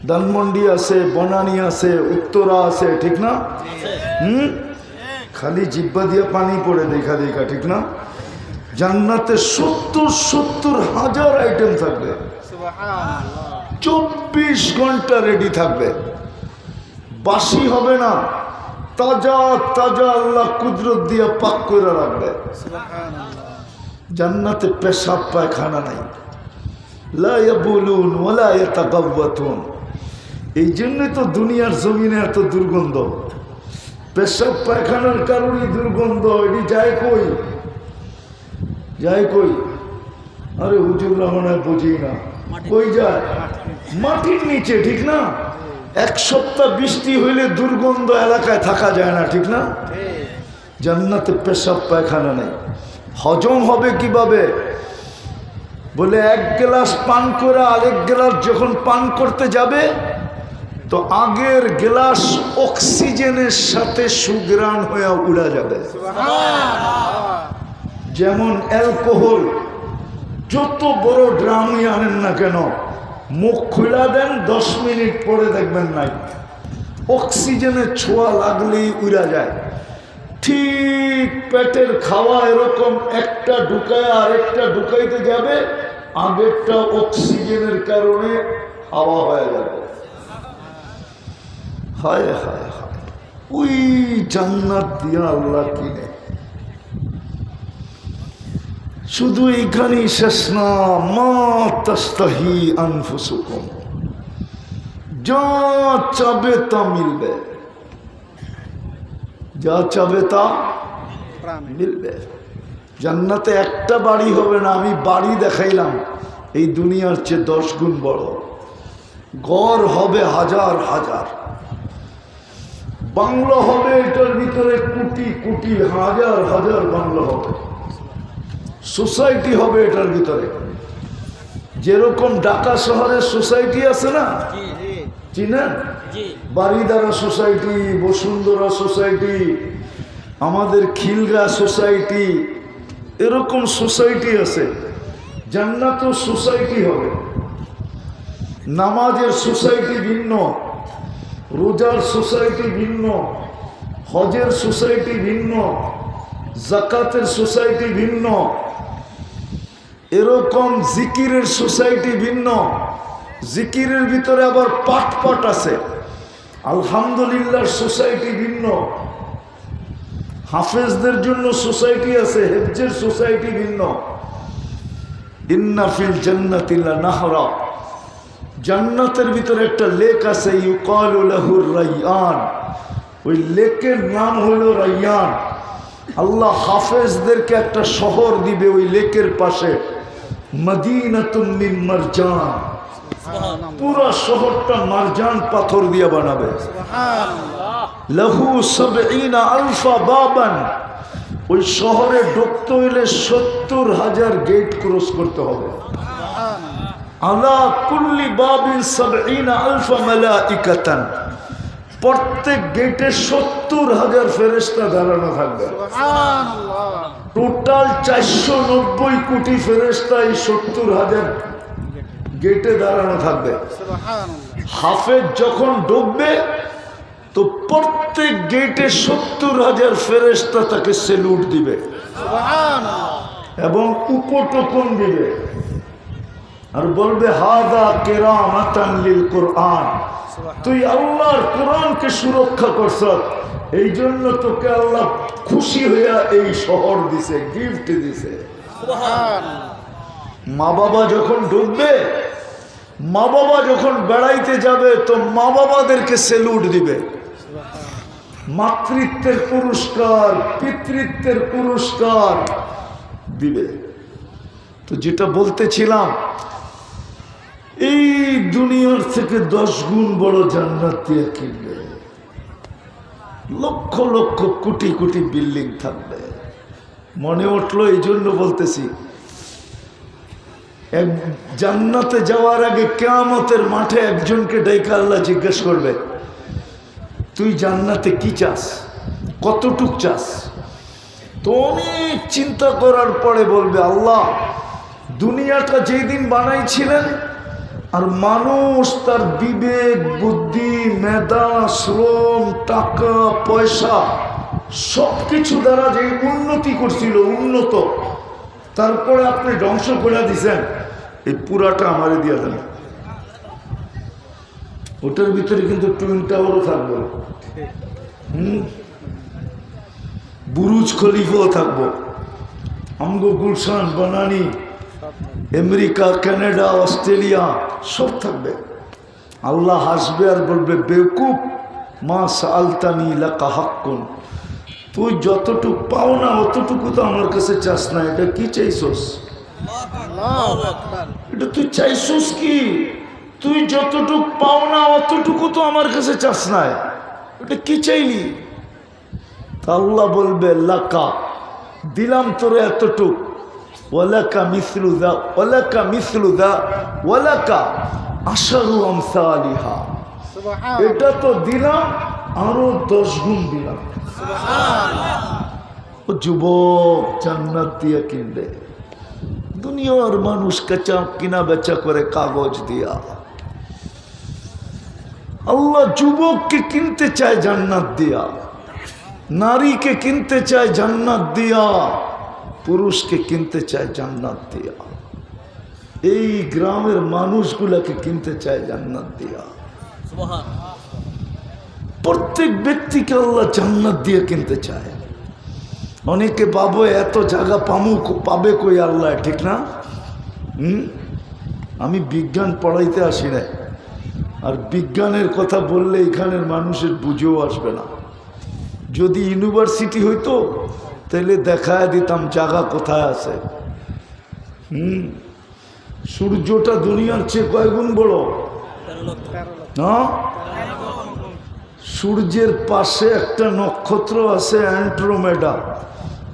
S1: ধানমন্ডি আছে, বনানী আছে, উত্তরা আছে, ঠিক না? খালি জিব্বা দিয়ে পানি পড়ে দেখা দেখা, ঠিক না? জান্নাতে 70,000 আইটেম থাকবে, 24 ঘন্টা রেডি থাকবে, বাসি হবে না, তাজা তাজা আল্লাহ কুদরত দিয়ে পাক করে রাখবে। জান্নাতে পেশাব পায়খানা নাই, লা ইয়াবুলুন ওয়ালা ইয়াতাগাওয়াতুন। এই জন্যই তো দুনিয়ার জমিনে এত দুর্গন্ধ, পেশাব পায়খানার কারণে দুর্গন্ধ। এটি যায় কই, যায় কই? আরে হুজুররা মনে হয় বুঝি না, কই যায়? মাটির নিচে, ঠিক না? এক সপ্তাহ বৃষ্টি হইলে দুর্গন্ধ এলাকায় থাকা যায় না, ঠিক না? জান্নাতে পেশাব পায়খানা নেই। হজম হবে কিভাবে? বলে এক গ্লাস পান করে আরেক গ্লাস যখন পান করতে যাবে তো আগের গ্লাস অক্সিজেনের সাথে সুগ্রাণ হয়ে উড়া যাবে। যেমন অ্যালকোহল যত বড় ড্রামই আনেন না কেন, মুখ খুলা দেন 10 মিনিট পরে দেখবেন নাই, অক্সিজেনের ছোঁয়া লাগলেই উড়া যায়। ঠিক পেটের খাওয়া এরকম, একটা ঢুকায় আরেকটা ঢুকাইতে যাবে, আগেরটা অক্সিজেনের কারণে হাওয়া হয়ে যাবে। হায় হায় হায়, ওই জান্নাত দিয়া আল্লাহ কিনে। শুধু এইখানেই শেষ না, মা তাস্তাহি আনফুসুকুম, যা চাবে তা মিলবে, যা চাবে তা মিলবে। জান্নাতে একটা বাড়ি হবে না, আমি বাড়ি দেখাইলাম এই দুনিয়ার চেয়ে 10 গুণ বড়। ঘর হবে হাজার হাজার, বাংলো হবে এটার ভিতরে কোটি কোটি, হাজার হাজার বাংলো হবে, সোসাইটি হবে এটার ভিতরে। যেরকম ঢাকা শহরের সোসাইটি আছে না, চিনেন? বাড়িদারা সোসাইটি, বসুন্ধরা সোসাইটি, আমাদের খিলগা সোসাইটি, এরকম সোসাইটি আছে। জান্নাতেও সোসাইটি হবে। নামাজের সোসাইটি ভিন্ন, রোজার সোসাইটি ভিন্ন, হজের সোসাইটি ভিন্ন, জাকাতের সোসাইটি ভিন্ন, এরকম জিকিরের সোসাইটি ভিন্ন। জিকিরের ভিতরে আবার পাট পাট আছে। আলহামদুলিল্লাহ সোসাইটি ভিন্ন, হাফেজদের জন্য সোসাইটি আছে, হেফজের সোসাইটি ভিন্ন। ইন্না ফিল জান্নাতি লানাহরা, জান্নাতের ভিতরে একটা লেক আছে, ইউকালু লাহুর রায়্যান, ওই লেকের নাম হলো রায়্যান। আল্লাহ হাফেজদেরকে একটা শহর দিবে ওই লেকের পাশে, মদিনাতুন মিন মারজান, পুরা শহরটা মারজান পাথর দিয়ে বানাবে। লাহু ৭০,০০০ বাবান, ওই শহরে ঢুকতে হইলে ৭০,০০০ গেট ক্রস করতে হবে। আলা কুল্লি বাবিন ৭০,০০০ মালাইকাতান, প্রত্যেক গেটে ৭০,০০০ ফেরেশতা দাঁড়ানো থাকবে। টোটাল ৪৯০ কোটি ফেরেশতা এই ৭০,০০০ গেটে দাঁড়ানো থাকবে। হাফেজ যখন ঢুকবে তো প্রত্যেক গেটে ৭০,০০০ ফেরেশতা তাকে সেলুট দিবে এবং উপটোকন দিবে আর বলবে হাযা কিরামাতান লিল কুরআন, তুই আল্লাহর কোরআনকে সুরক্ষা করছ, এই জন্য তোকে আল্লাহ খুশি হইয়া এই শহর দিছে, গিফট দিছে। মা বাবা যখন ঢুকবে, মা বাবা যখন বেড়াইতে যাবে তো মা বাবাদেরকে সেলুট দিবে, মাতৃত্বের পুরস্কার, পিতৃত্বের পুরস্কার দিবে। তো যেটা বলতেছিলাম, এই দুনিয়ার থেকে 10 গুণ বড় জান্নাত দিয়ে কিনবে। লক্ষ লক্ষ কোটি কোটি বিল্ডিং থাকবে। মনে উঠলো এই জন্য বলতেছি, এক জান্নাতে যাওয়ার আগে কিয়ামতের মাঠে একজনকে ডাইকা আল্লাহ জিজ্ঞেস করবে, তুই জান্নাতে কি চাস, কতটুক চাস? তো অনেক চিন্তা করার পরে বলবে, আল্লাহ দুনিয়াটা যেই দিন বানাইছিলেন আর মানুষ তার বিবেক, বুদ্ধি, মেধা, শ্রম, টাকা পয়সা সব কিছু দ্বারা যে উন্নতি করছিল, উন্নত, তারপরে আপনি ধ্বংস করে দিছেন, এই পুরাটা আমারে দিয়ে দেন। ওটার ভিতরে কিন্তু টুইন টাওয়ারও থাকবে, বুরুজ খলিফাও থাকবো, আমগো গুলশান বানানি, আমেরিকা, কানাডা, অস্ট্রেলিয়া সব থাকবে। আল্লাহ হাসবে আর বলবে, বেকুব মা সালতানি লাকা হাক্কুন, তুই যতটুক পাও না অতটুকু তো আমার কাছে চাস না, এটা কি চাইছস? এটা তুই চাইছস কি? তুই যতটুক পাও না অতটুকু তো আমার কাছে চাস না, এটা কি চাইলি? আল্লাহ বলবে, লাকা দিলাম তোরে এতটুক, ওয়ালাকা মিসলু দা, ওয়ালাকা মিসলু দা, ওয়ালাকা আশারু আমসালিহা, এটা তো দিলাম আরো 10 গুণ দিলাম। ও যুবক, জান্নাত দিয়া কিনবে, দুনিয়ার মানুষ কাঁচা কিনা বেচা করে কাগজ দিয়া। আল্লাহ যুবককে কিনতে চায় জান্নাত দিয়া, নারীকে কিনতে চায় জান্নাত দিয়া, পুরুষকে কিনতে চায় জান্নাত দিয়া, এই গ্রামের মানুষগুলাকে কিনতে চায় জান্নাত দিয়া। প্রত্যেক ব্যক্তিকে আল্লাহ জান্নাত দিয়ে কিনতে চায়। অনেকে পাবো এত জায়গা পাবে কই আল্লাহ, ঠিক না? আমি বিজ্ঞান পড়াইতে আসি না, আর বিজ্ঞানের কথা বললে এখানের মানুষের বুঝেও আসবে না। যদি ইউনিভার্সিটি হইতো তাহলে দেখায় দিতাম জায়গা কোথায় আছে। সূর্যটা দুনিয়ার চেয়ে কয় গুণ বড়? হ্যাঁ, সূর্যের পাশে একটা নক্ষত্র আছে অ্যান্ড্রোমেডা,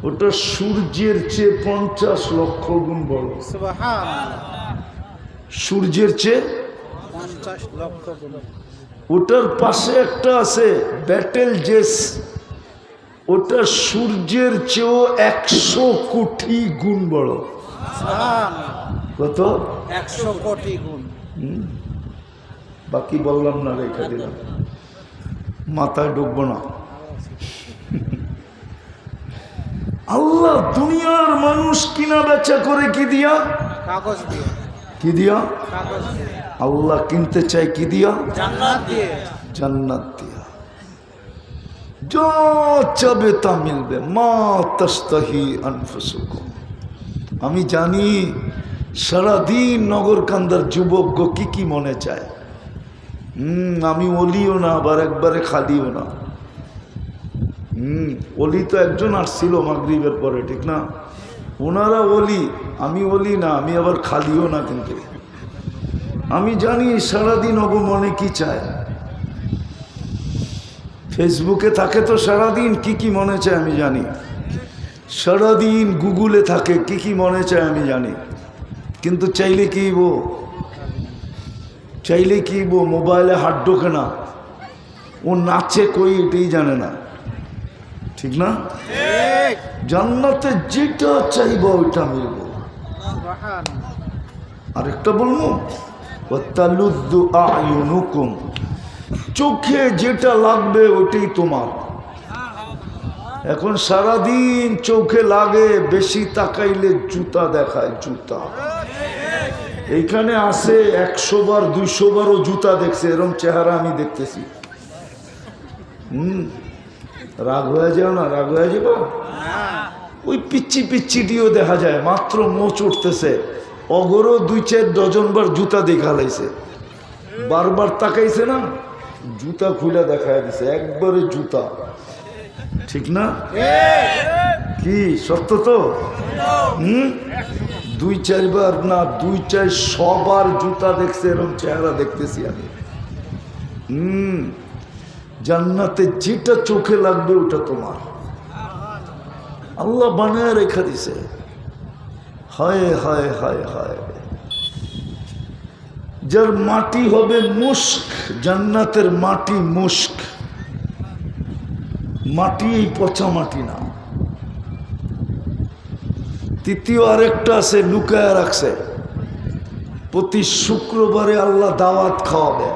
S1: ওটা সূর্যের চেয়ে 50 লক্ষ গুণ বড়। সূর্যের চেয়ে 50 লক্ষ গুণ। ওটার পাশে একটা আছে ব্যাটেল জেস, ওটা সূর্যের চেয়েও 100 কোটি গুণ বড়। কত? 100 কোটি গুণ। বাকি বললাম না, রেখে দিলাম, মাথায় ঢুকবো না। আল্লাহ দুনিয়ার মানুষ কিনা বেচা করে কি দিয়া? কাগজ দিয়ে। কি দিয়া? কাগজ দিয়ে। আল্লাহ কিনতে চাই কি দিয়া? জান্নাত দিয়ে। জান্নাত দিয়া। যা চাবে তা মিলবে, মা তাস্তাহি আনফুসুকুম। আমি জানি সারাদিন নগরকান্দার যুবক কি কি মনে চায়। আমি অলিও না, আবার একবারে খালিও না। অলি তো একজন আসছিল মাগরিবের পরে, ঠিক না? ওনারা অলি, আমি অলি না, আমি আবার খালিও না। কিন্তু আমি জানি সারাদিন ওগো মনে কি চায়। ফেসবুকে থাকে তো সারাদিন, কি কি মনে চায় আমি জানি। সারাদিন গুগলে থাকে, কি কি মনে চায় আমি জানি। কিন্তু চাইলে কি বো, চাইলে কি বো, মোবাইলে হাত ঢোকে না, ও নাচে কই এটাই জানে না, ঠিক না? জান্নাতে যেটা চাইব ওইটা মিলব। আরেকটা বলবো, ওয়াতালুদ্দু আয়ুনুকুম, চোখে যেটা লাগবে ওইটাই তোমার। এখন সারাদিন চোখে লাগে, বেশি তাকাইলে জুতা দেখায়, জুতা। এইখানে আসে 100 বার 200 বারও জুতা দেখছে, এরকম চেহারা আমি দেখতেছি। রাগ হয়ে যাও না, রাগ হয়ে যাবো। ওই পিচ্ছি পিচ্ছিটিও দেখা যায়, মাত্র মোচ উঠতেছে, অগরও 2-4 ডজন বার জুতা দেখা লাইছে, বারবার তাকাইছে না, জুতা খুলে দেখায় দিছে, একবারে জুতা, ঠিক না? কি সত্য তো? 2-4 বার না, 2-400 বার জুতা দেখছে, এরকম চেহারা দেখতেছি আমি। জান্নাতে যেটা চোখে লাগবে ওটা তোমার, আল্লাহ বানায় রেখা দিছে। হায় হায় হায় হায়, যার মাটি হবে মুস্ক, জান্নাতের মাটি মুস্ক, মাটি এই পচা মাটি না। তৃতীয় আরেকটা আছে, লুকায় রাখছে, প্রতি শুক্রবারে আল্লাহ দাওয়াত খাওয়াবে,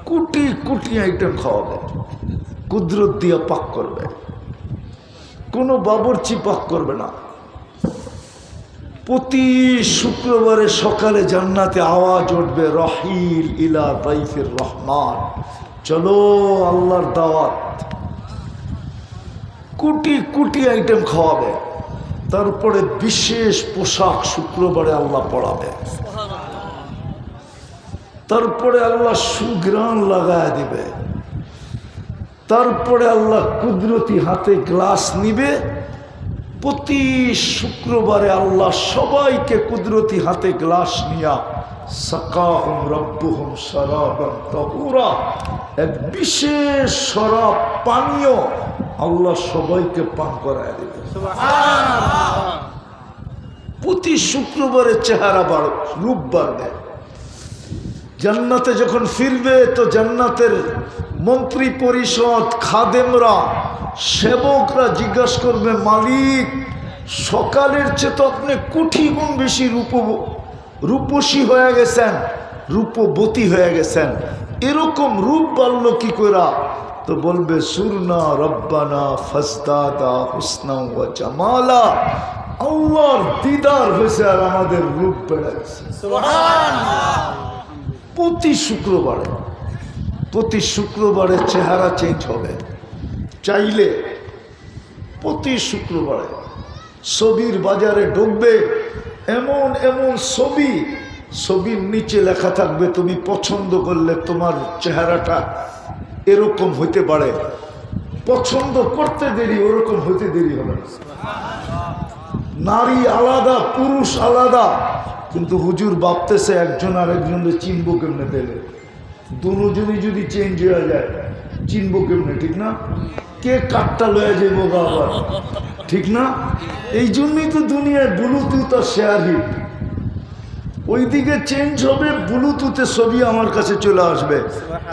S1: কোটি কোটি আইটেম খাওয়াবে, কুদরত দিয়ে পাক করবে, কোনো বাবুর্চি পাক করবে না। প্রতি শুক্রবারে সকালে জান্নাতে আওয়াজ উঠবে, রহিল ইলা দাইফির রহমান, চলো আল্লাহর দাওয়াত। কোটি কোটি আইটেম খাওয়াবে। তারপরে বিশেষ পোশাক শুক্রবারে আল্লাহ পড়াবে। তারপরে আল্লাহ সুঘ্রাণ লাগায় দিবে। তারপরে আল্লাহ কুদরতি হাতে গ্লাস নিবে। প্রতি শুক্রবারে আল্লাহ সবাইকে কুদরতি হাতে গ্লাস নিয়া সাকাহুম রব্বুহুম শারাবান তাহুরা, এক বিশেষ শরাব পানীয় আল্লাহ সবাইকে পান করায় দেবে। প্রতি শুক্রবারে চেহারা বাড়বে, রূপ বাড়বে। জান্নাতে যখন ফিরবে তো জান্নাতের মন্ত্রী পরিষদ, খাদেমরা, সেবকরা জিজ্ঞাসা করবে, মালিক সকালের চেয়ে তো আপনি কোটি গুণ বেশি রূপসী হয়ে গেছেন, রূপবতী হয়ে গেছেন, এরকম রূপ বাড়লো কি করে? তো বলবে, সুরনা রব্বানা ফাজদাদা হুসনা ওয়া জামালা, আল্লাহর দিদার হয়েছে আর আমাদের রূপ বেড়ে গেছে। প্রতি শুক্রবারে চেহারা চেঞ্জ হবে। চাইলে প্রতি শুক্রবারে ছবির বাজারে ঢুকবে, এমন এমন ছবির নিচে লেখা থাকবে, তুমি পছন্দ করলে তোমার চেহারাটা এরকম হইতে পারে, পছন্দ করতে দেরি, ওরকম হইতে দেরি হবে না। নারী আলাদা, পুরুষ আলাদা, কিন্তু হুজুর ভাবতেছে একজন আরেকজনের চিনবো কেমনে? পেলে দুজনই যদি চেঞ্জ হয়ে যায় চিনবো কেমনে? ঠিক না? কে কাঠটা লয়ে যাবো আবার, ঠিক না? এই জন্যই তো দুনিয়ায় ব্লুটুথ আর শেয়ার হিট। ওইদিকে চেঞ্জ হবে, ব্লুটুথে ছবি আমার কাছে চলে আসবে,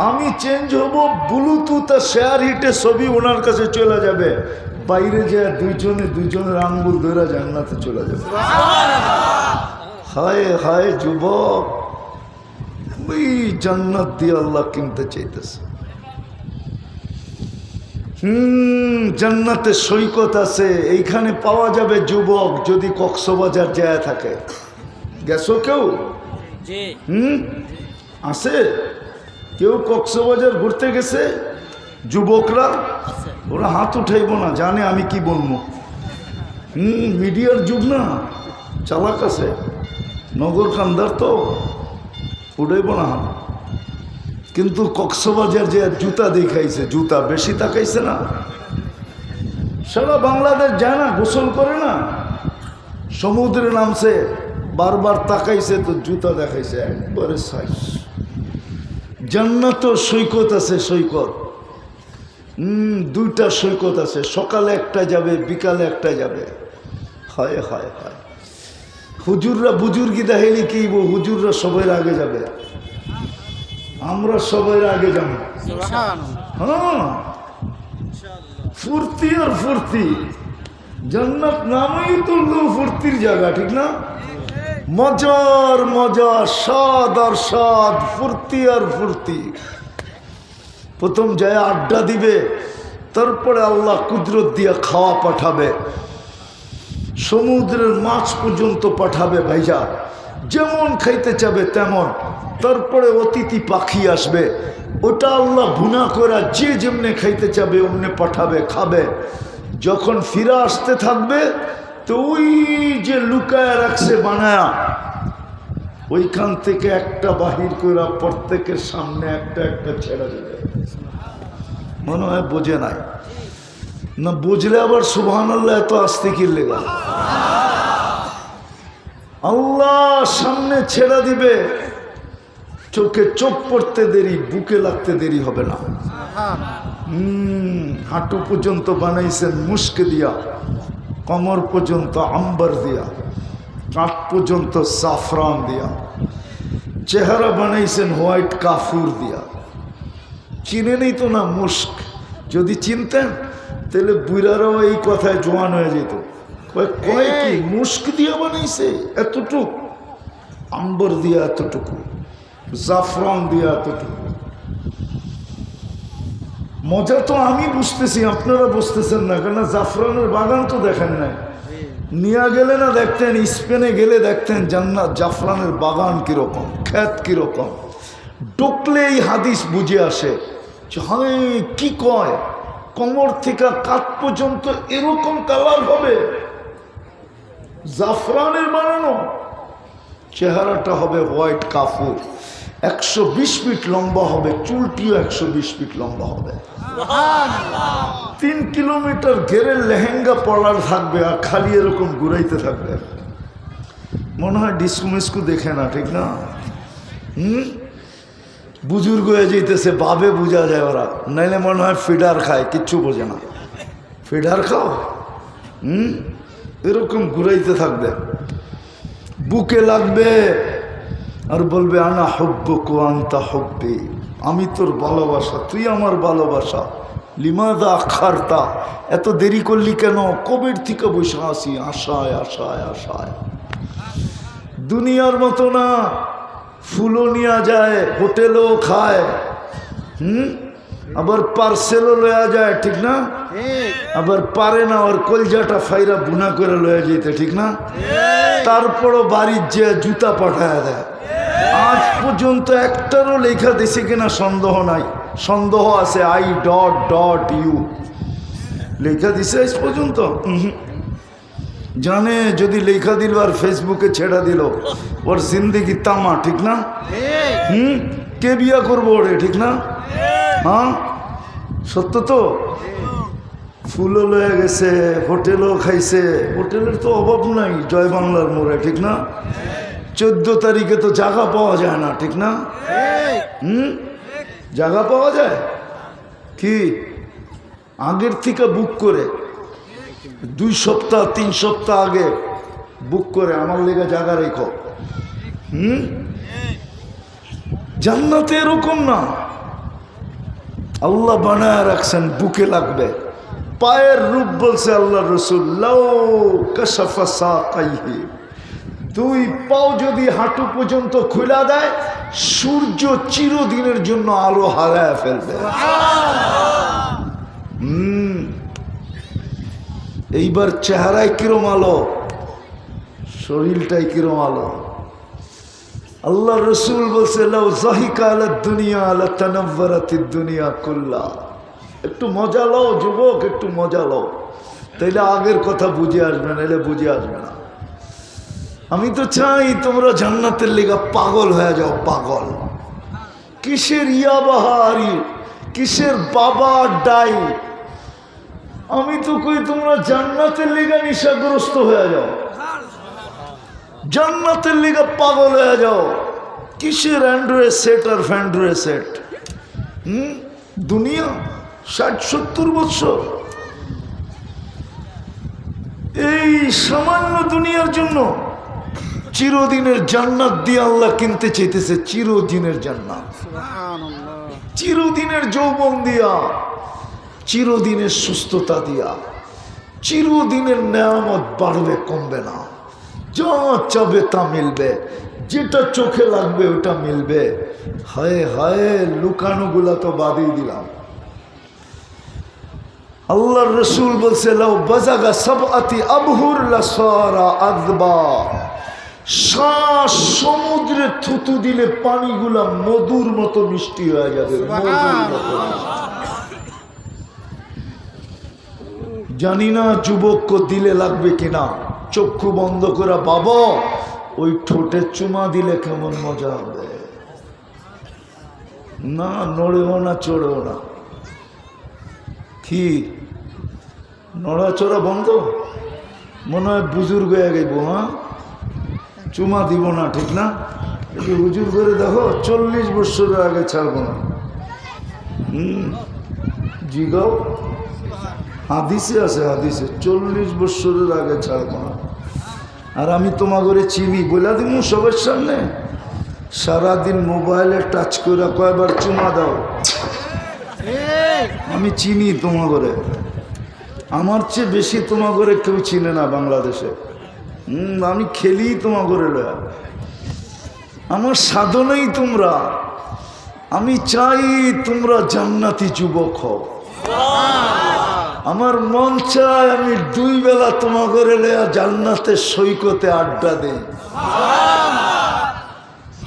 S1: আমি চেঞ্জ হব, ব্লুটুথ আর শেয়ার হিটে ছবি ওনার কাছে চলে যাবে। বাইরে যায় দুইজনের আঙ্গুল ধরে জান্নাতে চলে যাবে। হায় হায় যুবক, ওই জান্নাত দিয়ে আল্লাহ কিনতে চাইতেছে। জান্নাতে সৈকত আছে, এইখানে পাওয়া যাবে যুবক যদি কক্সবাজার যায় থাকে। গেছো কেউ? আছে কেউ কক্সবাজার ঘুরতে গেছে? যুবকরা ওরা হাত উঠাইব না, জানে আমি কি বলবো। মিডিয়ার যুগ না, চালাক আছে, নগর কান্দার তো উঠাইব না। কিন্তু কক্সবাজার যে জুতা দেখাইছে, জুতা বেশি তাকাইছে না। সারা বাংলাদেশ যায় না, গোসল করে না, সমুদ্রে নামছে, বারবার তাকাইছে তো জুতা দেখাইছে একবারে সাইজ। জান্নাত সৈকত আছে, সৈকত দুইটা সৈকত আছে, সকালে একটা যাবে, বিকালে একটা যাবে। হায় হায় হায়, হুজুররা বুজুর্গি দেখাইলে কি, হুজুররা সবাই আগে যাবে, আমরা সবাই আগে যাবো। হ্যাঁ, ফুর্তি আর ফুর্তি, জান্নাত নামেই তো ফুর্তির জায়গা, ঠিক না? মজার মজা, স্বাদ আর স্বাদ, ফুর্তি আর ফুর্তি। প্রথম যায় আড্ডা দিবে, তারপরে আল্লাহ কুদরত দিয়ে খাওয়া পাঠাবে, সমুদ্রের মাছ পর্যন্ত পাঠাবে ভাইজা, যেমন খাইতে চাবে তেমন। তারপরে অতিথি পাখি আসবে, ওটা আল্লাহ ভুনা করা যে যেমনে খাইতে চাবে অমনে পাঠাবে, খাবে। যখন ফিরে আসতে থাকবে তো ওই যে লুকায় রাখছে বানায়া, ওইখান থেকে একটা বাহির করে প্রত্যেকের সামনে একটা একটা ছেড়ে দেবে। মনে হয় বোঝে নাই না, বুঝলে আবার সুবহানাল্লাহ এত আস্তে কি লেগা। আল্লাহ সামনে ছেড়ে দিবে, চোখে চোখ পড়তে দেরি, বুকে লাগতে দেরি হবে না। হাঁটু পর্যন্ত বানাইছেন মুস্ক দিয়া, কমর পর্যন্ত আম্বার দিয়া, কাঠ পর্যন্ত সাফরান দিয়া, চেহারা বানাইছেন হোয়াইট কাফুর দিয়া। চিনে নেই তো না মুস্ক, যদি চিনতেন তাহলে বুড়ারাও এই কথায় জোয়ান হয়ে যেত। কয় কি মুস্ক দিয়া বানাইছে, এতটুক আম্বর দিয়া, এতটুকু জাফরান দিয়া, এতটুকু। মজা তো আমি বুঝতেছি, আপনারা বুঝতেছেন না, কেন জাফরানের বাগান তো দেখেন নাই। নিয়ে গেলে না দেখতেন, স্পেনে গেলে দেখতেন জান্নাত জাফরানের বাগান কিরকম, ক্ষেত কিরকম। ঢুকলে এই হাদিস বুঝে আসে যে হ্যাঁ কি কয়, কোমর থেকে কাঠ পর্যন্ত এরকম কালার হবে, জাফরানের বানানো, চেহারাটা হবে হোয়াইট কাফুর, 120 ফিট লম্বা হবে, চুলটিও 120 ফিট লম্বা হবে, 3 কিলোমিটার ঘেরের লেহেঙ্গা পরার থাকবে আর খালি এরকম ঘুরাইতে থাকবে। মনে হয় ডিস্কো মিস্কো দেখে না, ঠিক না? বুজুর্গ হয়ে যেতেছে, ভাবে বোঝা যায় ওরা, নাইলে মনে হয় ফিডার খায়, কিচ্ছু বোঝে না। ফিডার খাও, এরকম ঘুরাইতে থাকবে, বুকে লাগবে আর বলবে আনা হুব্বুকা আনতা হুব্বি, আমি তোর ভালোবাসা, তুই আমার ভালোবাসা। লিমাদা আখারতা, এত দেরি করলি কেন? কবের থেকে বসে আসি আশায় আশায় আশায়। দুনিয়ার মতো না, ফুলও নেওয়া যায়, হোটেলও খায়, আবার পার্সেলও লয়া যায়, ঠিক না? আবার পারে না ওর কলজাটা ফাইরা বুনা করে লয়া যেতে, ঠিক না? তারপরও বাড়ির যে জুতা পাঠায় দেয়। আজ পর্যন্ত একটারও লেখা দিছে কিনা সন্দেহ নাই, সন্দেহ আছে I.U লেখা দিছে আজ পর্যন্ত? জানে যদি লেখা দিল আর ফেসবুকে ছেড়া দিল, ওর জিন্দগি তামা, ঠিক না? কে বিয়া করবো ওরে, ঠিক না? হ্যাঁ সত্য তো। ফুলও লয়ে গেছে, হোটেলও খাইছে, হোটেলের তো অভাব নাই জয় বাংলার মোড়ে, ঠিক না? 14 তারিখে তো জায়গা পাওয়া যায় না, ঠিক না? জায়গা পাওয়া যায় কি আগের থেকে বুক করে, 2 সপ্তাহ 3 সপ্তাহ আগে বুক করে আমার লেগে জায়গা রেখো। জান্নাতে এরকম না, আল্লাহ বানায় রাখছেন, বুকে লাগবে। পায়ের রূপ বলছে আল্লাহ রসুল, লাউ কাশাফা সাকাইহি, 2 পাও যদি হাঁটু পর্যন্ত খুলা দেয়, সূর্য চিরদিনের জন্য আলো হারায় ফেলবে। এইবার চেহারায় কিরম আলো, শরীরটাই কিরম আলো। আল্লাহ রসুল বলছে লাউ যাহিকা আলা দুনিয়া লাতানাওয়ারাতিদ দুনিয়া কুল্লা। একটু মজা লও যুবক, একটু মজা লও, তাইলে আগের কথা বুঝে আসবে না, এলে বুঝে আসবে না। আমি তো চাই তোমরা জান্নাতের লেগা পাগল হয়ে যাও, পাগল। কিসের ইয়াবাহারি, কিসের বাবা ডাই, আমি তো কই তোমরা জান্নাতের লেগা নিশাগ্রস্ত হয়ে যাও, জান্নাতের লেগা পাগল হয়ে যাও। কিসের অ্যান্ড্রয়েড সেট আর ফ্যান্ড্রয়েড সেট, দুনিয়া 60-70 বছর, এই সামান্য দুনিয়ার জন্য চিরদিনের জান্নাত দিয়ে আল্লাহ কিনতে চাইতেছে, চিরদিনের জান্নাত, চিরদিনের যৌবন দিয়া, চিরদিনের সুস্থতা দিয়া, চিরদিনের নেয়ামত বাড়বে কমবে না, যা চাবে তা মিলবে, যেটা চোখে লাগবে ওটা মিলবে। হায় হায়, লুকানোগুলা তো বাদই দিলাম। আল্লাহর রসুল বলছে লাউ বাজাগা সাবআতি আবহুর লাসারা আযবা, সমুদ্রে থুতু দিলে পানিগুলা মধুর মতো মিষ্টি হয়ে যাবে, মধুর মতো। জানি না যুবক দিলে লাগবে কিনা, চক্ষু বন্ধ করা বাবা, ওই ঠোঁটে চুমা দিলে কেমন মজা হবে। না নড়েও না চড়েও না, কি নড়াচড়া বন্ধ, মনে হয় বুজুর্গ হয়ে গেব। হ্যাঁ চুমা দিব না, ঠিক না? একটু হুজুর করে দেখো, 40 বছরের আগে ছাড়বো না। জিগাও, হাদিসে আছে, হাদিসে 40 বছরের আগে ছাড়বো না। আর আমি তোমাকে চিনি বলে দিব সবার সামনে, সারাদিন মোবাইলে টাচ করে কয়বার চুমা দাও, আমি চিনি তোমাকে। আমার চেয়ে বেশি তোমাকে কেউ চিনে না বাংলাদেশে। আমি খেলি তোমাকে লয়া, আমার সাধনেই তোমরা। আমি চাই তোমরা জান্নাতি যুবক হও, আমার মন চায় আমি 2 বেলা তোমাকে লেয়া জান্নাতের সৈকতে আড্ডা দেই।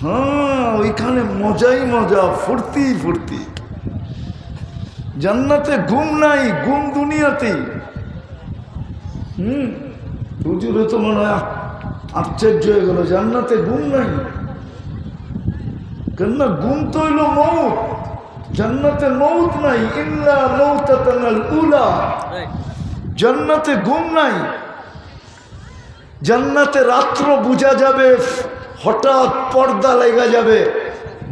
S1: হ্যাঁ, ওইখানে মজাই মজা, ফুর্তি ফুর্তি। জান্নাতে ঘুম নাই, ঘুম দুনিয়াতেই। হুজুরে তো মনে হয় আশ্চর্য হয়ে গেল, জান্নাতে ঘুম নাই। কেননা ঘুম তো হইল মৌত, জান্নাতে মৌত নাই। ইল্লা মৌতাতানাল উলা, জান্নাতে ঘুম নাই। জান্নাতে রাত্র বুঝা যাবে, হঠাৎ পর্দা লেগে যাবে,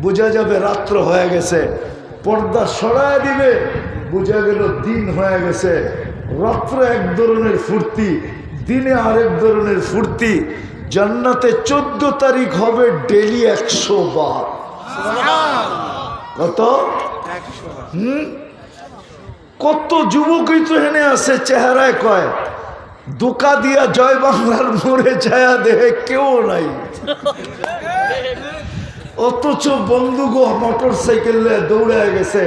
S1: বুঝা যাবে রাত্র হয়ে গেছে। পর্দা সরায় দিবে, বুঝা গেল দিন হয়ে গেছে। রাত্র এক ধরনের ফুর্তি, দিনে আরেক ধরনের ফুর্তি। জান্নাতে 14 তারিখ হবে ডেলি 100 বার। কত? কত যুবকই তো হেনে আছে, চেহারায় কয় দোকা দিয়া জয় বাংলার মোড়ে ছায়া দেহে কেউ নাই, অথচ বন্দুক মোটর সাইকেল দৌড়ে গেছে।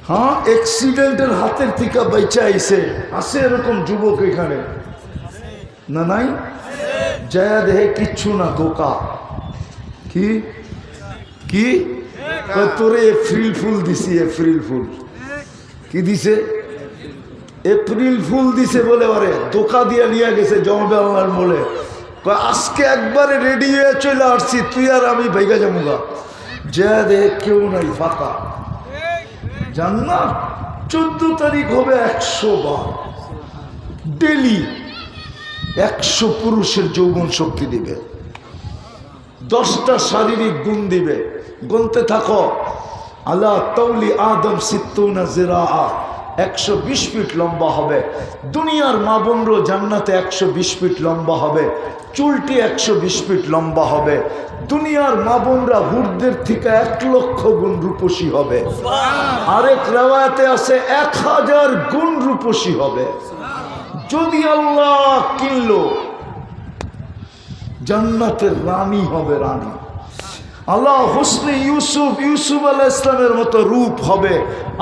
S1: হ্যাঁ, অ্যাক্সিডেন্টের হাতের থেকে বেঁচে আইছে। আছে এরকম যুবক এখানে? না নাই? জায়া দেহে কিচ্ছু না, দোকা। কি কি তোরে এপ্রিল ফুল দিছি, এপ্রিল ফুল। কি দিছে? এপ্রিল ফুল দিছে বলে ওরে দোকা দিয়া নিয়ে গেছে জমবে আমার বলে। আজকে একবারে রেডি হয়ে চলে আসছি, তুই আর আমি ভাইগা যাবো। যা দে কেউ নাই, ফাঁকা। জান্নাত 14 তারিখ হবে 100 বার ডেলি। 100 পুরুষের যৌবন শক্তি দিবে, 10টা শারীরিক গুণ দিবে। গুনতে থাকো। আলা তাওলি আদম 60 জিরাআ, 120 ফিট লম্বা হবে। দুনিয়ার মা বোনরও জান্নাতে 120 ফিট লম্বা হবে, চুলটি 120 ফিট লম্বা হবে। দুনিয়ার মা বোনরা হুরদের থেকে 1 লক্ষ গুণ রূপসী হবে। আরেক রিওয়ায়াতে আছে 1000 গুণ রূপসী হবে। যদি আল্লাহ কিনলো, জান্নাতের রানী হবে, রানী। আল্লাহ হুসনে ইউসুফ, ইউসুফ আলাইহিস সালামের মতো রূপ হবে।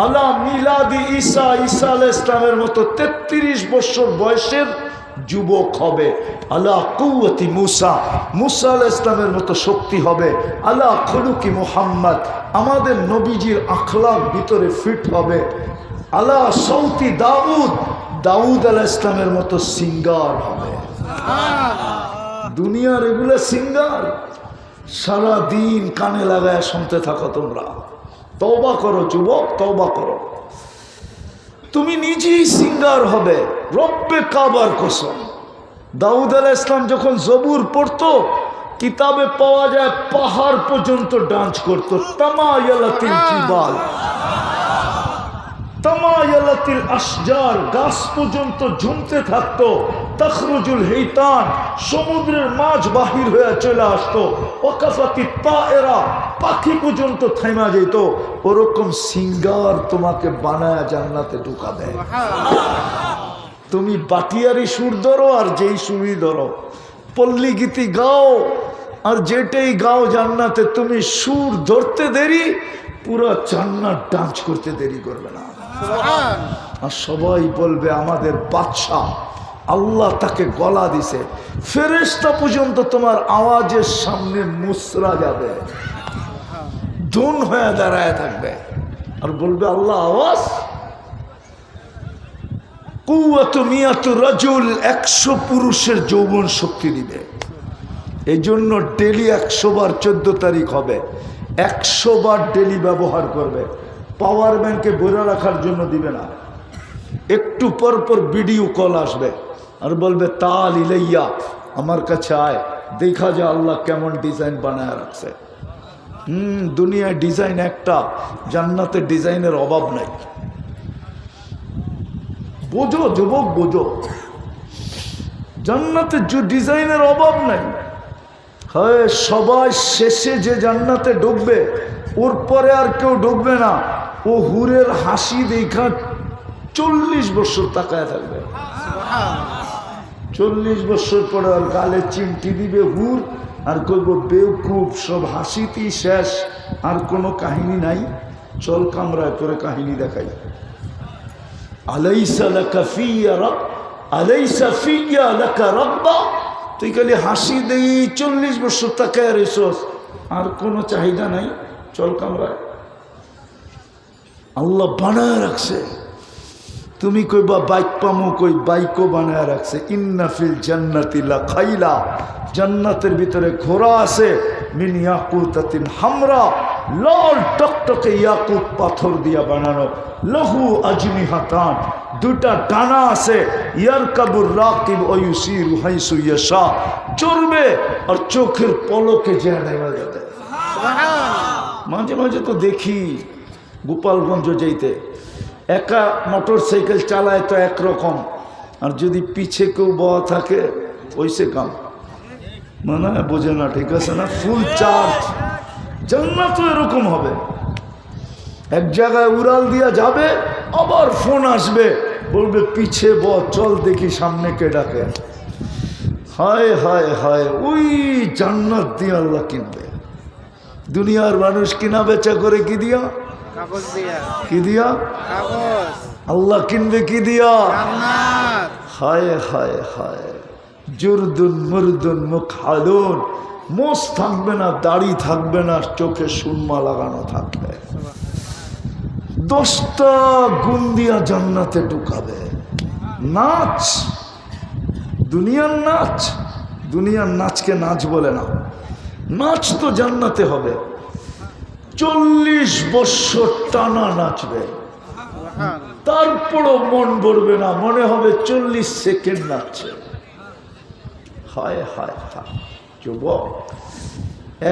S1: আল্লাহ মিলাদি ঈসা, ঈসা আলাইহিস সালামের মতো 33 বছর বয়সের যুবক হবে। আল্লাহ কুওয়াতি মুসা, মুসা আলাইহিস সালামের মতো শক্তি হবে। আল্লাহ খুলুকি মুহাম্মদ, আমাদের নবীজির আখলাক ভিতরে ফিট হবে। আল্লাহ সৌতি দাউদ, দাউদ আলাইহিস সালামের মতো সিঙ্গার হবে। দুনিয়ার এগুলো সিঙ্গার, সারা দিন কানে লাগায় শুনতে থাকো তোমরা। তওবা করো যুবক, তওবা করো। তুমি নিজেই সিঙ্গার হবে, রব্বে কাবার কসম। দাউদ আলাইহিস সালাম যখন জবুর পড়তো, কিতাবে পাওয়া যায় পাহাড় পর্যন্ত ডান্স করতো। তামায়ালাতিল জিবাল, তামায়ালাতিল আশজার, গাছ পর্যন্ত ঝুমতে থাকতো। তখরুজুল হিতান, সমুদ্রের মাছ বাহির হয়ে চলে আসতো। ওয়াকাফাতিত তায়েরা, পাখি পর্যন্ত থেমে যেত। ওরকম সিঙ্গার তোমাকে বানায় জান্নাতে ঢুকাবে। তুমি বাটিয়ারি সুর ধরো আর যেই সুরই ধরো, পল্লী গীতি গাও আর যেটাই গাও জান্নাতে, তুমি সুর ধরতে দেরি, পুরো জান্নাত ডান্স করতে দেরি করবে না। আর সবাই বলবে আমাদের বাদশাহ, আল্লাহ তাকে গলা দিছে। ফেরেশতা পর্যন্ত তোমার আওয়াজের সামনে মুসরা যাবে, ধুন হয়ে দাঁড়ায় থাকবে আর বলবে আল্লাহ আওয়াজ। কুওয়াতু মিয়াতু রাজুল, 100 পুরুষের যৌবন শক্তি দিবে। এই জন্য ডেলি 100 বার 14 তারিখ হবে, 100 বার ডেলি ব্যবহার করবে। পাওয়ার ব্যাংকে ভরে রাখার জন্য দিবে না। একটু পর পর ভিডিও কল আসবে আর বলবে তাল ইলাইয়া, আমার কাছে আয়, দেখা যায় আল্লাহ কেমন ডিজাইন বানায় রাখছে। দুনিয়ায় ডিজাইন একটা, জান্নাতে ডিজাইনের অভাব নাই। বোঝো যুবক, বোঝো, জান্নাতে ডিজাইনের অভাব নাই। হ্যাঁ, সবাই শেষে যে জান্নাতে ঢুকবে, ওর পরে আর কেউ ঢুকবে না। ও হুরের হাসি দেখা 40 বছর তাকায় থাকবে। 40 বছর পরে আর গালে চিমটি দিবে হুর, আর কইব বেউকুফ, সব হাসিতেই শেষ, আর কোনো কাহিনী নাই। চল কামরায় তোরে কাহিনী দেখাই। আলাইসা লাকা ফিয়া রাব, আলাইসা ফিয়া লাকা রাব্বা। তুই খালি হাসি দেই 40 বছর তাকায় রেছস, আর কোনো চাহিদা নাই, চল কামরায়। আল্লাহ বানায় রাখছে। তুমি কইবা বাইক পামু, কই বাইকও বানায় রাখছে। ইন্না ফিল জান্নাতি লাখাইলা, জান্নাতের ভিতরে ঘোড়া আছে। মিন ইয়াকুতাতিন হামরা, লাল টকটকে ইয়াকুত পাথর দিয়া বানানো। লাহু আজনিহাতান, দুটা ডানা আছে। ইয়ারকাবুর রাকিব ওয়া ইউসিরু হাইসু ইয়াশা, চড়বে আর চোখের পলকে যা নেওয়া যাবে। মাঝে মাঝে তো দেখি গোপালগঞ্জ যাইতে, একা মোটর সাইকেল চালায় তো একরকম, আর যদি পিছে কেউ বয়া থাকে ওইসে কাম, মানে বোঝে না, ঠিক আছে না? Full charge. জান্নাত এরকম হবে, এক জায়গায় উড়াল দিয়া যাবে, আবার ফোন আসবে, বলবে পিছে ব, চল দেখি সামনে কে ডাকে। হায় হায় হায়, ওই জান্নাত দিয়ে আল্লাহ কিনবে। দুনিয়ার মানুষ কিনা বেচা করে কি দিয়া? কাগজ দিয়া। কি দিয়া? কাগজ। আল্লাহ কিনবে কি দিয়া? জান্নাত। হায় হায় হায়, জুরদুন মুরদুন মুখালুন, মোষ থাকবে না, দাড়ি থাকবে না, চোখে সুরমা লাগানো থাকবে। 10টা গুণ দিয়া জান্নাতে ঢুকাবে। নাচ, দুনিয়ার নাচ, দুনিয়ার নাচকে নাচ বলে না, নাচ তো জান্নাতে হবে। 40 বছর টানা নাচবে, তারপরও মন ভরবে না, মনে হবে 40 সেকেন্ড নাচছে। হায় হায় হায়, যুবক,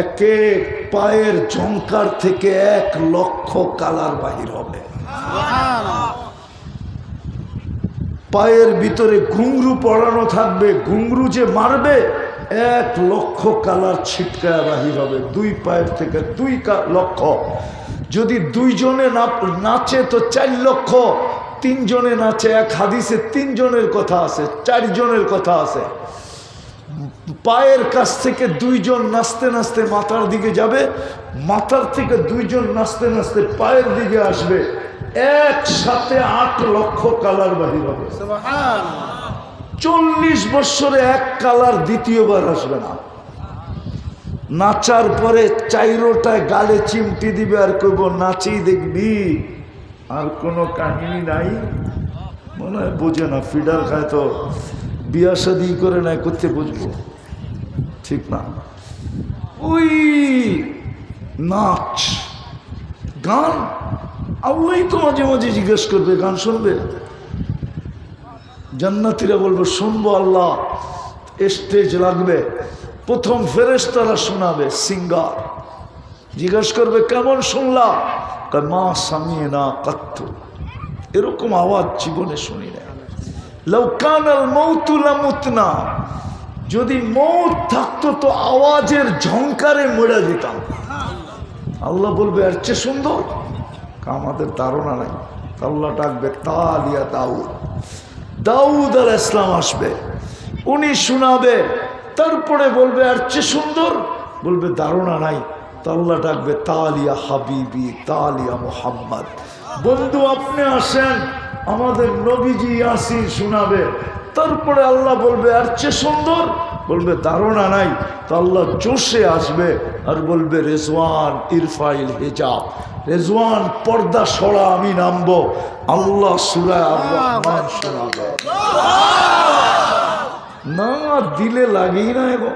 S1: এক এক পায়ের ঝংকার থেকে 1 লক্ষ কালার বাহির হবে। পায়ের ভিতরে ঘুংরু পড়ানো থাকবে, ঘুংরু যে মারবে 1 লক্ষ কালার ছিটকায় বাহির হবে। 2 পায়ের থেকে 2 লক্ষ। যদি 2 জনে নাচে তো 4 লক্ষ, 3 জনে নাচে, এক হাদিসে 3 জনের কথা আছে, 4 জনের কথা আছে। পায়ের কাছ থেকে 2 জন নাচতে নাচতে মাথার দিকে যাবে, মাথার থেকে 2 জন নাচতে নাচতে পায়ের দিকে আসবে, একসাথে 8 লক্ষ কালার বাহির হবে। 40 বছরে 1 কালার দ্বিতীয়বার আসবে না। নাচার পরে 4টায় গালে চিমটি দিবে আর কইব নাচেই দেখবি, আর কোনো কাহিনী নাই। মনে হয় বোঝে না, ফিডার খায় তো বিয়া শাদি করে নাই, করতে বুঝবো, ঠিক না? ওই নাচ গান, আল্লাহই তো মাঝে মাঝে জিজ্ঞেস করবে, গান শুনবে? জান্নাতীরা বলবে শুনবো আল্লাহ। স্টেজ লাগবে, প্রথম ফেরেশতারা শোনাবে, সিঙ্গার জিজ্ঞেস করবে কেমন শুনলা? মা সামিনা কাত্তু, এরকম আওয়াজ জীবনে শুনি না। লাউ কানাল মাউতু লামুতনা, যদি মৌত থাকতো তো আওয়াজের ঝংকারে মরে যেতাম। আল্লাহ বলবে এর চেয়ে সুন্দর? আমাদের ধারণা নাই। আল্লাহ ডাকবে তালিয়া দাউদ, দাউদ আলাইহিস সালাম আসবে, উনি শোনাবে, তারপরে বলবে এর চেয়ে সুন্দর? বলবে ধারণা নাই। তো আল্লাহ ডাকবে তালিয়া হাবিবি, তালিয়া মুহাম্মদ, বন্ধু আপনি আসেন, আমাদের নবীজি ইয়াসিন শোনাবে। তারপরে আল্লাহ বলবে এর চেয়ে সুন্দর? বলবে ধারণা নাই। তো আল্লাহ জোশে আসবে আর বলবে রেজওয়ান ইরফাইল হিজাব, রেজওয়ান পর্দা সরা, আমি নামবো। আল্লাহ সূরা আর-রহমান শোনাবে। না দিলে লাগেই না। এবং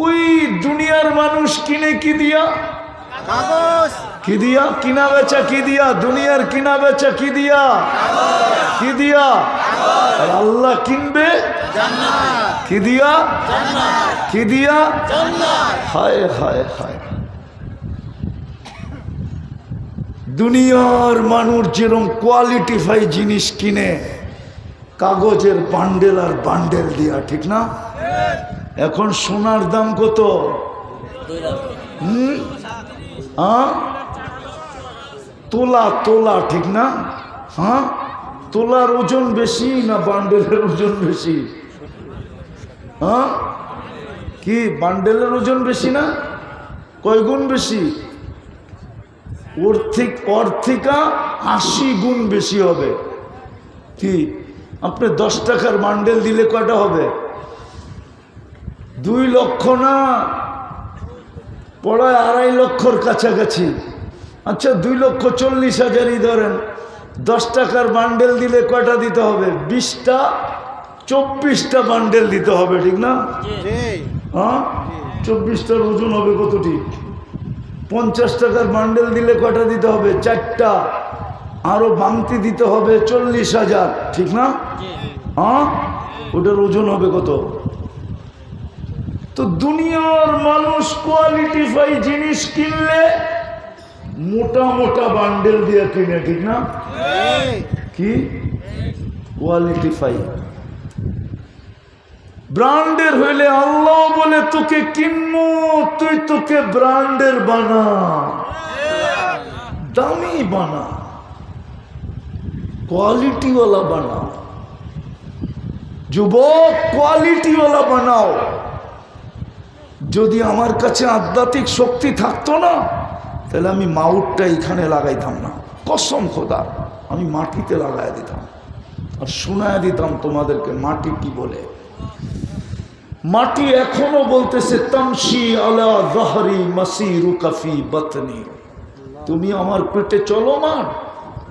S1: ওই দুনিয়ার মানুষ কিনে কি দিয়া? কাগজ। কি দিয়া কিনা বেচা? কি দিয়া? দুনিয়ার কিনা বেচা কি দিয়া? কি দিয়া? আর আল্লাহ কিনবে জান্নাত। কি দিয়া? জান্নাত। কি দিয়া? জান্নাত। হায় হায় হায়, দুনিয়ার মানুষ যেরকম কোয়ালিটিফাই জিনিস কিনে, কাগজের বান্ডেল আর বান্ডেল দিয়া, ঠিক না? এখন সোনার দাম কত? তোলা তোলা, ঠিক না? হ্যাঁ, তোলার ওজন বেশি না বান্ডেলের ওজন বেশি? হ্যাঁ, কি বান্ডেলের ওজন বেশি না? কয় গুণ বেশি? ওর থেকে 80 গুণ বেশি হবে। কি আপনি 10 টাকার বান্ডেল দিলে কয়টা হবে? 2 লক্ষ না, পড়ায় 2.5 লক্ষর কাছাকাছি। আচ্ছা 2,40,000ই ধরেন, 10 টাকার বান্ডেল দিলে কয়টা দিতে হবে? 20টা, 24টা বান্ডেল দিতে হবে, ঠিক না? হ্যাঁ, 24টার ওজন হবে কত? ঠিক 50 টাকার বান্ডেল দিলে কয়টা দিতে হবে? 4টা, আরো বাংতি দিতে হবে 40,000, ঠিক না? হ্যাঁ, ওটার ওজন হবে কত? তো দুনিয়ার মানুষ কোয়ালিটিফাই জিনিস কিনলে মোটা মোটা বান্ডেল দিয়ে কিনে, ঠিক না? কি কোয়ালিটিফাই ব্র্যান্ডের হইলে আল্লাহ বলে তোকে কিনবো, তুই তোকে ব্র্যান্ডের বানা, দামি বানা, কোয়ালিটিওয়ালা বানা। যুবক, কোয়ালিটিওয়ালা বানাও। যদি আমার কাছে আধ্যাত্মিক শক্তি থাকতো না, তাহলে আমি মাউটটা এখানে লাগাইতাম না, কসম খোদা, আমি মাটিতে লাগাই দিতাম আর শোনায় দিতাম তোমাদেরকে মাটি কি বলে। মাটি এখনো বলতেছে তামশি আলা যহরি মাসিরুকা ফি বাতনি, তুমি আমার পেটে চলো মা,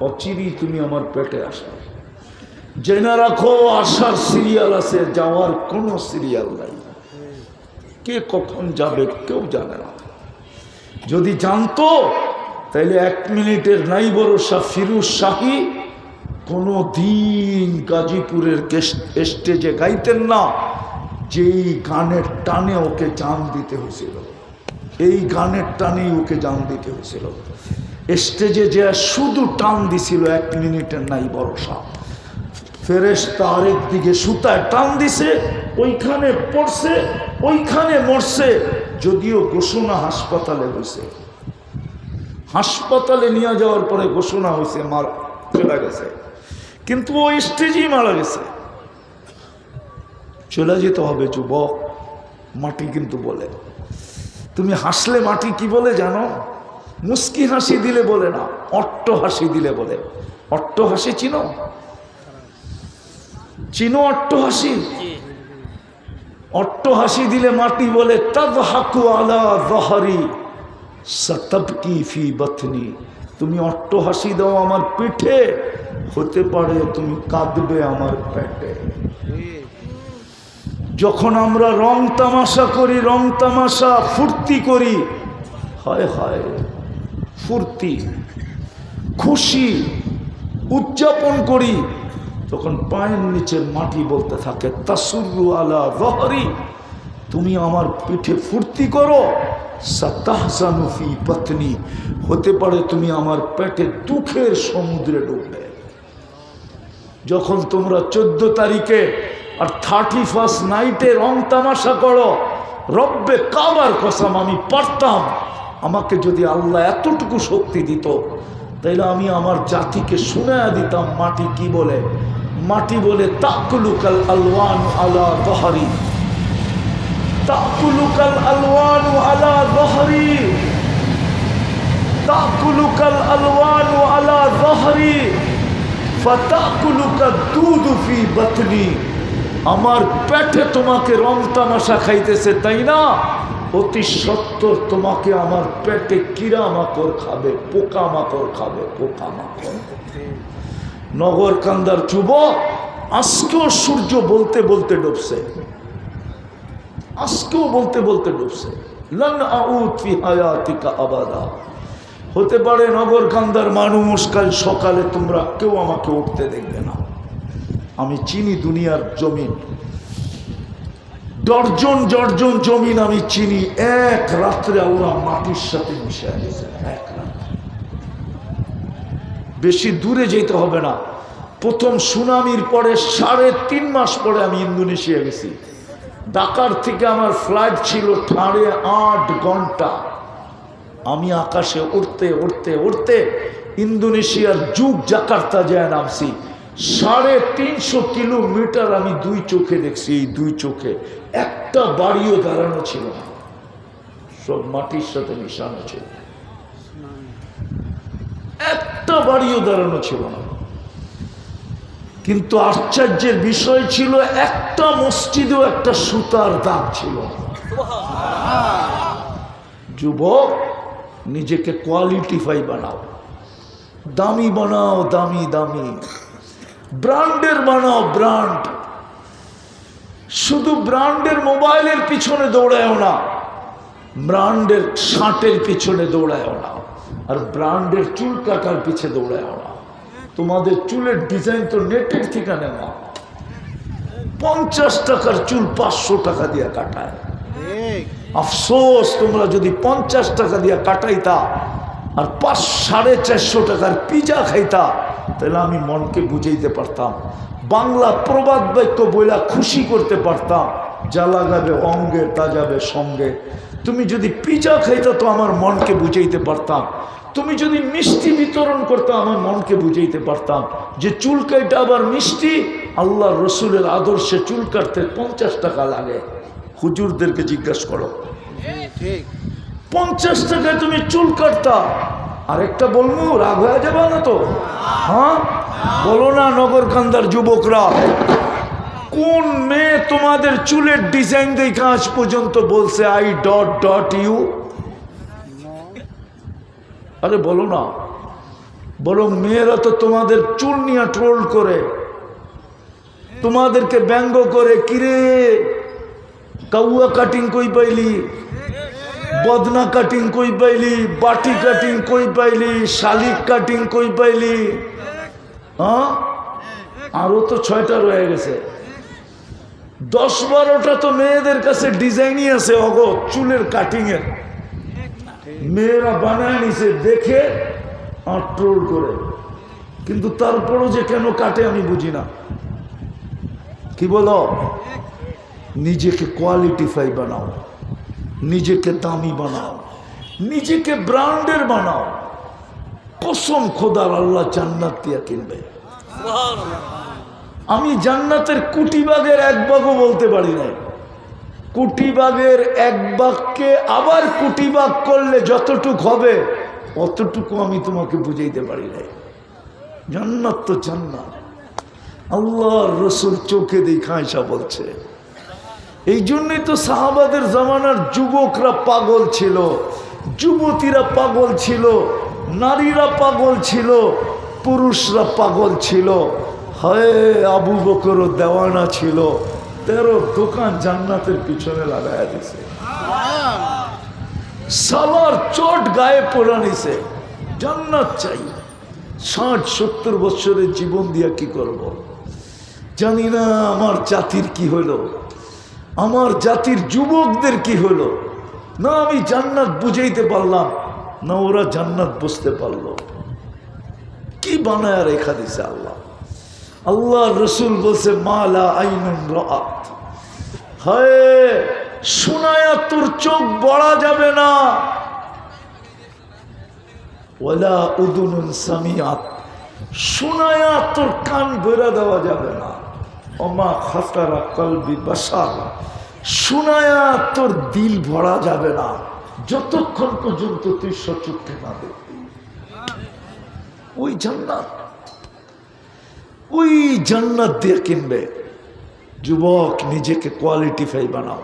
S1: অচিরেই তুমি আমার পেটে আসো। জেনে রাখো, আসার সিরিয়াল আছে, যাওয়ার কোনো সিরিয়াল নাই। কে কখন যাবে কেউ জানে না। যদি জানতো তাইলে 1 মিনিটের নাই ভরসা ফিরোজ শাহী কোনো দিন গাজীপুরের স্টেজে গাইতেন না। যেই গানের টানে ওকে জান দিতে হয়েছিল, এই গানের টানেই ওকে জান দিতে হয়েছিল। স্টেজে যে শুধু টান দিছিল 1 মিনিটের নাই ভরসা। ফেরেশতা আরেক দিকে সুতায় টান দিছে, ওইখানে পড়ছে, ওইখানে মরছে। যদিও ঘোষণা হাসপাতালে হয়েছে, হাসপাতালে নিয়ে যাওয়ার পরে ঘোষণা হয়েছে মারা গেছে, কিন্তু ও স্টেজেই মারা গেছে। চলে যেতে হবে যুবক। মাটি কিন্তু বলে, তুমি হাসলে মাটি কি বলে জানো? মুস্কি হাসি দিলে বলে না, অট্ট হাসি দিলে বলে। অট্ট হাসি চিনো? চিনো অট্ট হাসি? অট্ট হাসি দিলে মাটি বলে তাযহাকু আলা যহরি সাতাবকি ফি বাতনি, তুমি অট্ট হাসি দাও আমার পিঠে, হতে পারে তুমি কাঁদবে আমার পেটে। যখন আমরা রং তামাশা করি, রং তামাশা ফুর্তি করি, হায় হায় ফুর্তি খুশি উদযাপন করি, তখন পায়ের নিচের মাটি বলতে থাকে তাসুরু আলা যহরি, তুমি আমার পিঠে ফুর্তি করো, সাতাহজানু ফি বাতনি, হতে পারে তুমি আমার পেটে দুঃখের সমুদ্রে ডুববে। যখন তোমরা 14 তারিখে আর 31 নাইটে রং তামাশা করো, রব্বে কাবার কসম আমি পারতাম, আমাকে যদি আল্লাহ এতটুকু শক্তি দিত, তাইলে আমি আমার জাতিকে শুনায়া দিতাম মাটি কি বলে। মাটি বলে তাকুলুকাল আলওয়ানু আলা যহরি, তাকুলুকাল আলওয়ানু আলা যহরি, তাকুলুকাল আলওয়ানু আলা যহরি ফাতাকুলুকা দুদু ফি বাতনি, আমার পেটে তোমাকে রং তামাশা খাইতেছে তাই না? অতি সত্তর তোমাকে আমার পেটে কিরা মাকড় খাবে, পোকা মাকড় খাবে, পোকা মাকড়। নগর কান্দার যুবক, আজকেও সূর্য বলতে বলতে ডুবছে, আজকেও বলতে বলতে ডুবছে। লান আউদ ফি হায়াতিকা আবাদা, হতে পারে নগর কান্দার মানুষ কাল সকালে তোমরা কেউ আমাকে উঠতে দেখবে না। আমি চিনি দুনিয়ার জমিন, ডর্জন ডর্জন জমিন আমি চিনি, এক রাত্রে ওরা মাটির সাথে মিশে গেছে। এক রাত্রে, বেশি দূরে যেতে হবে না। প্রথম সুনামির পরে 3.5 মাস পরে আমি ইন্দোনেশিয়া গেছি। ঢাকার থেকে আমার ফ্লাইট ছিল 8.5 ঘন্টা। আমি আকাশে উড়তে উড়তে উড়তে ইন্দোনেশিয়ার জাকার্তা যায় নামছি। 350 কিলোমিটার আমি 2 চোখে দেখছি। এই 2 চোখে একটা বাড়িও দাঁড়ানো ছিল না, সব মাটির সাথে মিশানো ছিল। একটা বাড়িও দাঁড়ানো ছিল না। কিন্তু আশ্চর্যের বিষয় ছিল, একটা মসজিদেও একটা সুতার দাগ ছিল না। যুবক, নিজেকে কোয়ালিটিফাই বানাও, দামি বানাও, দামি দামি ব্র্যান্ডের বানাও, ব্র্যান্ড। শুধু ব্র্যান্ডের মোবাইলের পিছনে দৌড়ায়ও না, ব্র্যান্ডের শার্টের পিছনে দৌড়ায়ও না, আর ব্র্যান্ডের চুল কাটার পিছে দৌড়ায়ও না। তোমাদের চুলের ডিজাইন তো নেটের থেকে নেওয়া। 50 টাকার চুল 500 টাকা দিয়ে কাটায়। আফসোস, তোমরা যদি 50 টাকা দিয়ে কাটাইতা আর 450 টাকার পিজা খাইতা, তাহলে আমি মনকে বুঝাইতে পারতাম, বাংলা প্রবাদ বাক্য বইলা খুশি করতে পারতাম, যা লাগাবে অঙ্গে তা যাবে সঙ্গে। তুমি যদি পিজা খাইতা তো আমার মনকে বুঝাইতে পারতাম। তুমি যদি মিষ্টি বিতরণ করতে আমার মনকে বুঝাইতে পারতাম যে চুল কাটা আবার মিষ্টি। আল্লাহ রসুলের আদর্শে চুল কাটতে 50 টাকা লাগে। হুজুরদেরকে জিজ্ঞাসা করো, 50 টাকায় তুমি চুল কাটতা। আরেকটা বলবো, রাগ হয়ে যাবে না তো? হ্যাঁ বলো না নগরকান্দার যুবকরা, কোন মেয়ে তোমাদের চুলের ডিজাইন দেখে আজ পর্যন্ত বলছে আই ডট ডট ইউ? আরে বলো না। বরং মেয়েরা তো তোমাদের চুল নিয়ে ট্রোল করে, তোমাদেরকে ব্যঙ্গ করে, কিরে কাউয়া কাটিং কই পাইলি, বদনা কাটিং কই পাইলি, বাটি কাটিং কই পাইলি, শালিক কাটিং কই পাইলি। হ্যাঁ, আরো তো 6টা রয়ে গেছে। 10-12টা তো মেয়েদের কাছে ডিজাইনই আছে অগ চুলের কাটিং এর। মেয়েরা বানায় নিছে দেখে আর ট্রোল করে। কিন্তু তারপরও যে কেন কাটে আমি বুঝি না। কি বলো? নিজেকে কোয়ালিটিফাই বানাও, নিজেকে দামি বানাও, নিজেকে ব্র্যান্ডের বানাও। কসম খোদার, আল্লাহ জান্নাত দিয়া কিনবে। আমি জান্নাতের কুটিবাগের 1 ভাগও বলতে পারি না। কুটিবাগের 1 ভাগকে আবার কুটিবাগ করলে যতটুক হবে অতটুকু আমি তোমাকে বুঝাইতে পারি না। জান্নাত তো জান্নাত, আল্লাহর রসুল চোখে দেখা আয়েশা বলছে। এই জন্যই তো সাহাবাদের জামানার যুবকরা পাগল ছিল, যুবতীরা পাগল ছিল, নারীরা পাগল ছিল, পুরুষরা পাগল ছিল। হায়, আবু বকরও দেওয়ানা ছিল, 13 দোকান জান্নাতের পিছনে লাগাইয়া দিছে। সালার চট গায়ে পড়া নিছে, জান্নাত চাই। 60-70 বছরের জীবন দিয়া কি করব? জানি না আমার জাতির কি হলো, আমার জাতির যুবকদের কি হলো। না আমি জান্নাত বুঝাইতে পারলাম, না ওরা জান্নাত বুঝতে পারলো। কি বানায় রেখা দিছে আল্লাহ। আল্লাহ রসুল বলছে মালা আইনুন রাআত। হায়, শোনায়া তোর চোখ বড়া যাবে না। ওয়ালা উদুনুন সামিআত, শোনায়া তোর কান বেরা দেওয়া যাবে না। ওমা খাতারা কলবি বাশার, শোনায়া তোর দিল ভরা যাবে না যতক্ষণ পর্যন্ত তুই সচক্ষে না দেখবি। ওই জান্নাত, ওই জান্নাত দিয়ে কিনবে। যুবক, নিজেকে কোয়ালিটিফাই বানাও।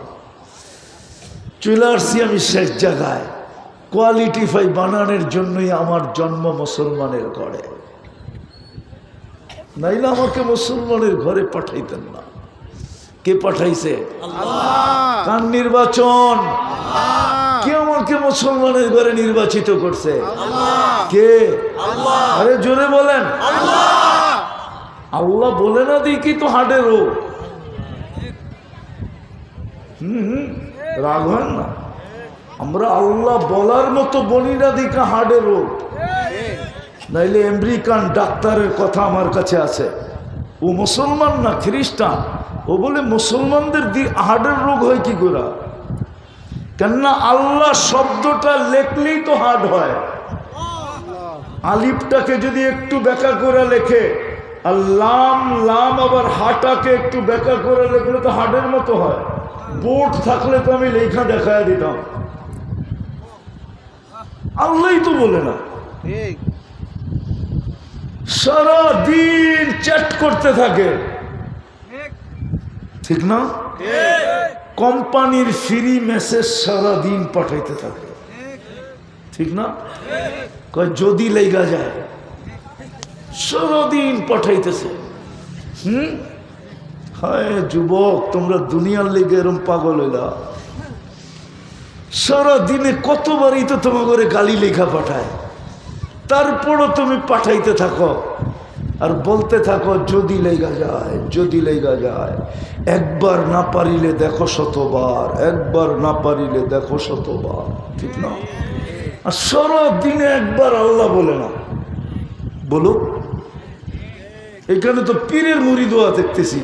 S1: চলে আসছি আমি শেষ জায়গায়। কোয়ালিটিফাই বানানোর জন্যই আমার জন্ম মুসলমানের ঘরে, নাইলে আমাকে মুসলমানের ঘরে পাঠাইতেন না। কে পাঠাইছে? কার নির্বাচন? কে আমাকে মুসলমানের ঘরে নির্বাচিত করছে? কে? আরে জোরে বলেন। আল্লাহ বলে না দেখি তো হাটে রোগ। রাগ হয় না? আমরা আল্লাহ বলার মতো বলি না দিকে হাটে রোগ। নাইলে আমেরিকান ডাক্তারের কথা আমার কাছে আছে, ও মুসলমান না খ্রিস্টান, ও বলে মুসলমানদের হার্টের রোগ হয় কি করে? কেননা আল্লাহ শব্দটা লেখলেই তো হার্ট হয়। আলিফটাকে যদি একটু ব্যাখ্যা করে লেখে, আর লাম লাম আবার হাটাকে একটু ব্যাখ্যা করে লেখলে তো হার্টের মতো হয়। বোর্ড থাকলে তো আমি লেখা দেখায় দিতাম। আল্লাহই তো বলে না। সারা দিন চ্যাট করতে থাকে, ঠিক না? কোম্পানির ফ্রি মেসেজ সারা দিন পাঠাইতে থাকে, ঠিক না? কয় যদি লেগা যায়, সারাদিন পাঠাইতেছে। হায় যুবক, তোমরা দুনিয়ার লেগে এরম পাগল হইলা। সারাদিনে কতবারই তো তোমার ঘরে গালি লেখা পাঠায়, তারপরও তুমি পাঠাইতে থাকো আর বলতে থাকো যদি লেগা যায়, যদি লেগা যায়। একবার না পারিলে দেখো শতবার, একবার না পারিলে দেখো শতবার, ঠিক না? আর সারাদিনে একবার আল্লাহ বলে না। বলো, এখানে তো পীরের মুরিদোয়া দেখতেছি,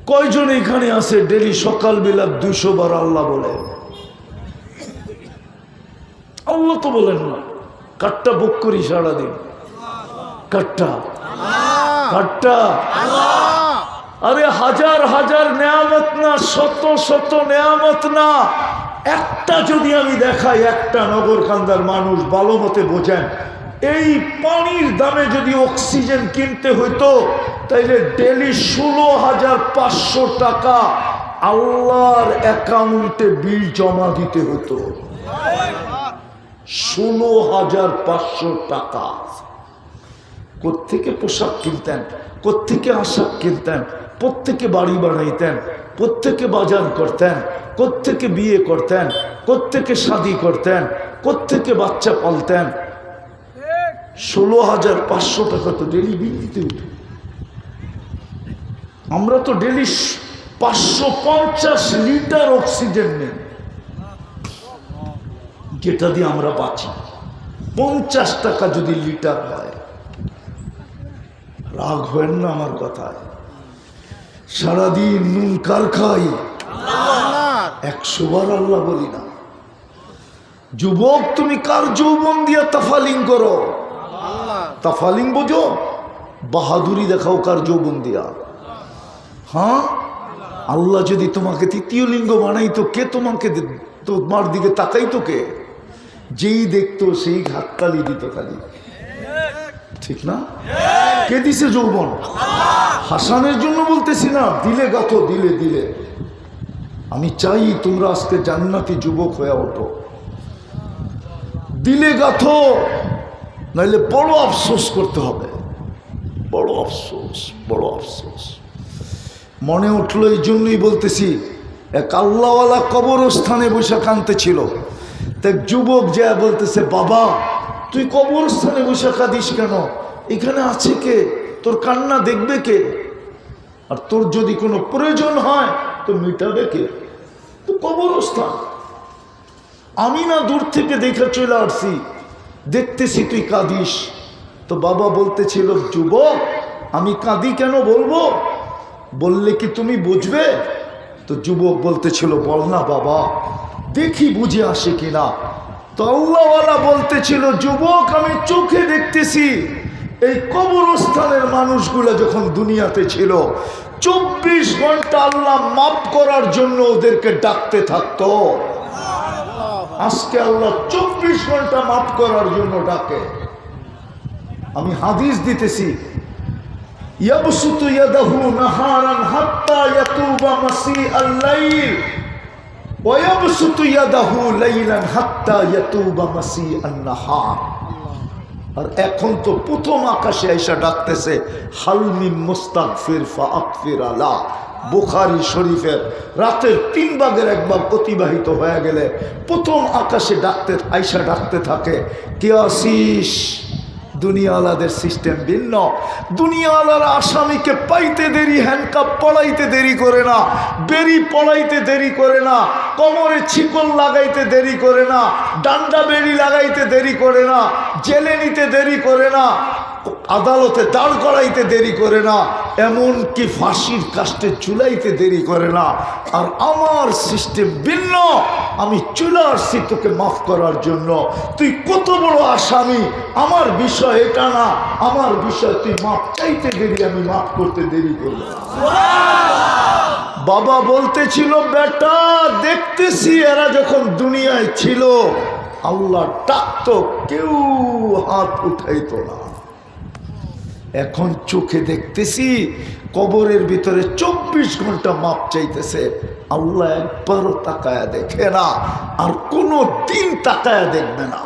S1: কয়জন এখানে আছে ডেলি সকালবেলা 200 বার আল্লাহ বলে? আল্লাহ তো বলেন না। কাটটা বুক করি সারাদিন, কাটটা কাটটা। আরে হাজার হাজার নেয়ামত না, শত শত নেয়ামত না, একটা যদি আমি দেখাই, একটা নগরকান্দার মানুষ ভালো মতে বোঝেন, এই পানির দামে যদি অক্সিজেন কিনতে হইতো তাইলে ডেলি 16,500 টাকা আল্লাহর অ্যাকাউন্টে বিল জমা দিতে হতো। 16,500 টাকা। কোত্থেকে পোশাক কিনতেন, কোত্থেকে আশাক কিনতেন, প্রত্যেকে বাড়ি বানাইতেন, প্রত্যেকে বাজার করতেন, কোত্থেকে বিয়ে করতেন, কোত্থেকে শাদি করতেন, কোত্থেকে বাচ্চা পালতেন। 16,500 টাকা তো ডেলি বিল দিতে হতো। আমরা তো ডেলি 550 লিটার অক্সিজেন নেই, যেটা দিয়ে আমরা বাঁচি। 50 টাকা যদি লিটার হয়, রাগ হয় না আমার কথায়? সারাদিন নুন কার খাই? 100 বার আল্লাহ বলি না। যুবক, তুমি কার যৌবন দিয়া তাফালিং করো? তাফালিং বোঝো? বাহাদুরি দেখাও কার যৌবন দিয়া? হ্যাঁ, আল্লাহ যদি তোমাকে তৃতীয় লিঙ্গ বানাইতো, কে তোমাকে তোমার দিকে তাকাইতো? কে? যেই দেখতো সেই হাততালি দিত খালি, ঠিক না? কে দিছে যৌবন? হাসানের জন্য বলতেছি না, দিলে গাথো, দিলে দিলে। আমি চাই তোমরা আজকে জান্নাতি যুবক হয়ে ওঠো, দিলে গাথো, নাইলে বড় আফসোস করতে হবে, বড় আফসোস, বড় আফসোস। মনে উঠলো এই জন্যই বলতেছি, এক আল্লাহওয়ালা কবরস্থানে বসে কাঁদতেছিল। এক যুবক যা বলতেছে, বাবা তুই কবরস্থানে বসে কাঁদিস কেন? এখানে আছে কে? তোর কান্না দেখবে কে? আর তোর যদি কোনো প্রয়োজন হয় তো মিটাবে কে? তো কবরস্থান। আমি না দূর থেকে দেখে চলে আসছি, দেখতেছি তুই কাঁদিস। তো বাবা বলতেছিল, যুবক আমি কাঁদি কেন বলবো? বললে কি তুমি বুঝবে? তো যুবক বলতেছিল, বল না বাবা, দেখি বুঝে আসে কিনা। তো আল্লাহওয়ালা বলতেছিল, যুবক আমি চোখে দেখতেছি এই কবরস্থানের মানুষগুলো যখন দুনিয়াতে ছিল 24 ঘন্টা আল্লাহ মাফ করার জন্য ওদেরকে ডাকতে থাকতো। আজকে আল্লাহ 24 ঘন্টা মাফ করার জন্য ডাকে। আমি হাদিস দিতেছি, ইয়াবসুতু ইয়াদাহু নাহারান হাত্তা ইয়াতুবা মাসিআল লাইল ওয়া ইয়াবসুতু ইয়াদাহু লাইলান হাত্তা ইয়াতুবা মাসিআন নাহার। আর এখন তো প্রথম আকাশে আইসা ডাকতেছে, হাল মিন মুস্তাগফির ফাগফির আলা। বুখারী শরীফের রাতের 3 ভাগের 1 ভাগ অতিবাহিত হয়ে গেলে প্রথম আকাশে আইসা ডাকতে থাকে, কে আসিস? দুনিয়াওয়ালাদের সিস্টেম ভিন্ন। দুনিয়াওয়ালারা আসামিকে পাইতে দেরি, হ্যান্ডকাপ পড়াইতে দেরি করে না, বেরি পড়াইতে দেরি করে না, কোমরে ছিকল লাগাইতে দেরি করে না, ডান্ডা বেরি লাগাইতে দেরি করে না, জেলে নিতে দেরি করে না, আদালতে দাঁড় করাইতে দেরি করে না, এমনকি ফাঁসির কাস্টে চুলাইতে দেরি করে না। আর আমার সিস্টেম ভিন্ন। আমি চলে আসছি তোকে মাফ করার জন্য। তুই কত বড় আসামি, আমার বিষয় এটা না, আমার বিষয় তুই মাফ চাইতে দেরি, আমি মাফ করতে দেরি করব। বাবা বলতেছিল, বেটা দেখতেছি এরা যখন দুনিয়ায় ছিল আল্লাহ ডাকতো, কেউ হাত উঠাইতো না। এখন চোখে দেখতেছি কবরের ভিতরে 24 ঘন্টা মাপ চাইতেছে। আল্লাহ একবারও তাকায়া দেখে না, আর কোনো দিন তাকায়া দেখবে না।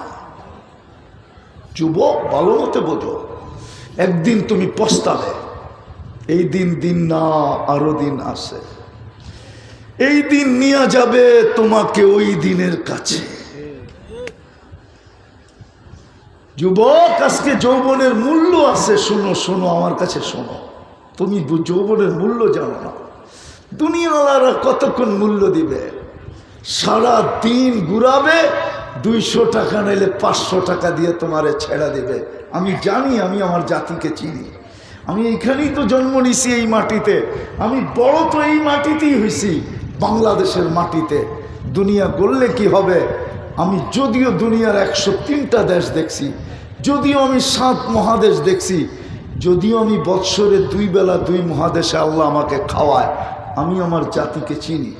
S1: যুবক, ভালো মতো বোঝো, একদিন তুমি পস্তাবে। এই দিন না, আরো দিন আছে। এই দিন নিয়ে যাবে তোমাকে ওই দিনের কাছে। যুবক, আজকে যৌবনের মূল্য আছে। শোনো শোনো, আমার কাছে শোনো। তুমি যৌবনের মূল্য জানো না। দুনিয়াওয়ালারা কতক্ষণ মূল্য দিবে? সারা দিন ঘুরাবে, 200 টাকা নাইলে 500 টাকা দিয়ে তোমারে ছেড়া দিবে। আমি জানি, আমি আমার জাতিকে চিনি। আমি এইখানেই তো জন্ম নিছি, এই মাটিতে। আমি বড় তো এই মাটিতেই হয়েছি, বাংলাদেশের মাটিতে। দুনিয়া গড়লে কি হবে? আমি যদিও দুনিয়ার 103টা দেশ দেখছি, যদিও আমি 7 মহাদেশ দেখছি, যদিও আমি বৎসরে 2 বেলা 2 মহাদেশে আল্লাহ আমাকে খাওয়ায়, আমি আমার জাতিকে চিনি।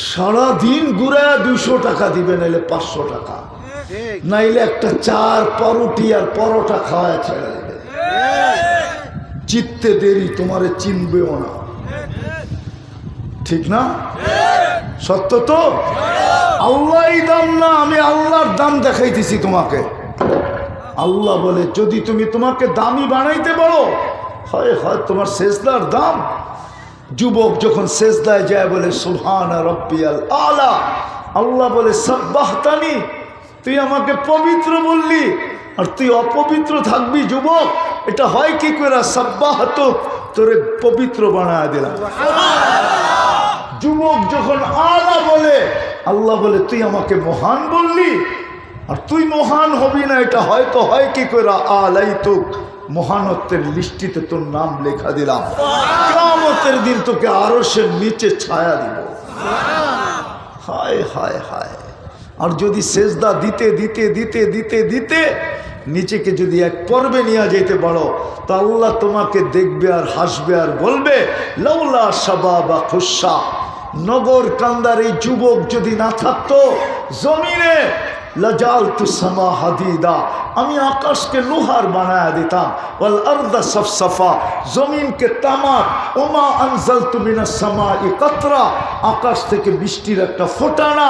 S1: সারাদিন ঘুরায় 200 টাকা দিবে, নাইলে 500 টাকা, নাইলে একটা 4 পাউরুটি আর পরোটা খাওয়ায় ছেড়ে দেবে। চিত্তে দেরি, তোমারে চিনবেও না। ঠিক না? সত্য তো? আল্লাহই দাম না, আমি আল্লাহর দাম দেখাইতেছি তোমাকে। আল্লাহ বলে, যদি তুমি তোমাকে দামি বানাইতে পারো, হয় হয় তোমার সেজদার দাম। যুবক যখন সেজদায় যায় বলে সুবহানা রাব্বিয়াল আলা, আল্লাহ বলে সাব্বাহতানি, তুই আমাকে পবিত্র বললি আর তুই অপবিত্র থাকবি। যুবক, এটা হয় কি করে? সাব্বাহতু, তোরে পবিত্র বানায় দিলাম। যুবক যখন আলা বলে, আল্লাহ বলে তুই আমাকে মহান বললি আর তুই মহান হবি না। এটা হয়তো হয় কি করে? আলাইতুক, মহানত্বের লিস্টিতে তোর নাম লেখা দিলাম। কিয়ামতের দিন তোকে আরশের নিচে ছায়া দিব। হায় হায় হায়। আর যদি সেজদা দিতে দিতে দিতে দিতে দিতে নিচেকে যদি এক পর্বে নিয়ে যেতে পারো, তা আল্লাহ তোমাকে দেখবে আর হাসবে আর বলবে, লাউলা শাবাবা খুশা, নগর কান্দার এই যুবক যদি না থাকতো জমিনে, লাজালতু সামা হাদিদা, আমি আকাশকে লোহার বানায়া দিতাম, ওয়াল আরদা সফসফা, জমিনকে তামাক, ওমা আনজালতু মিনাস সামাই কাতরা, আকাশ থেকে বৃষ্টির একটা ফোঁটানা,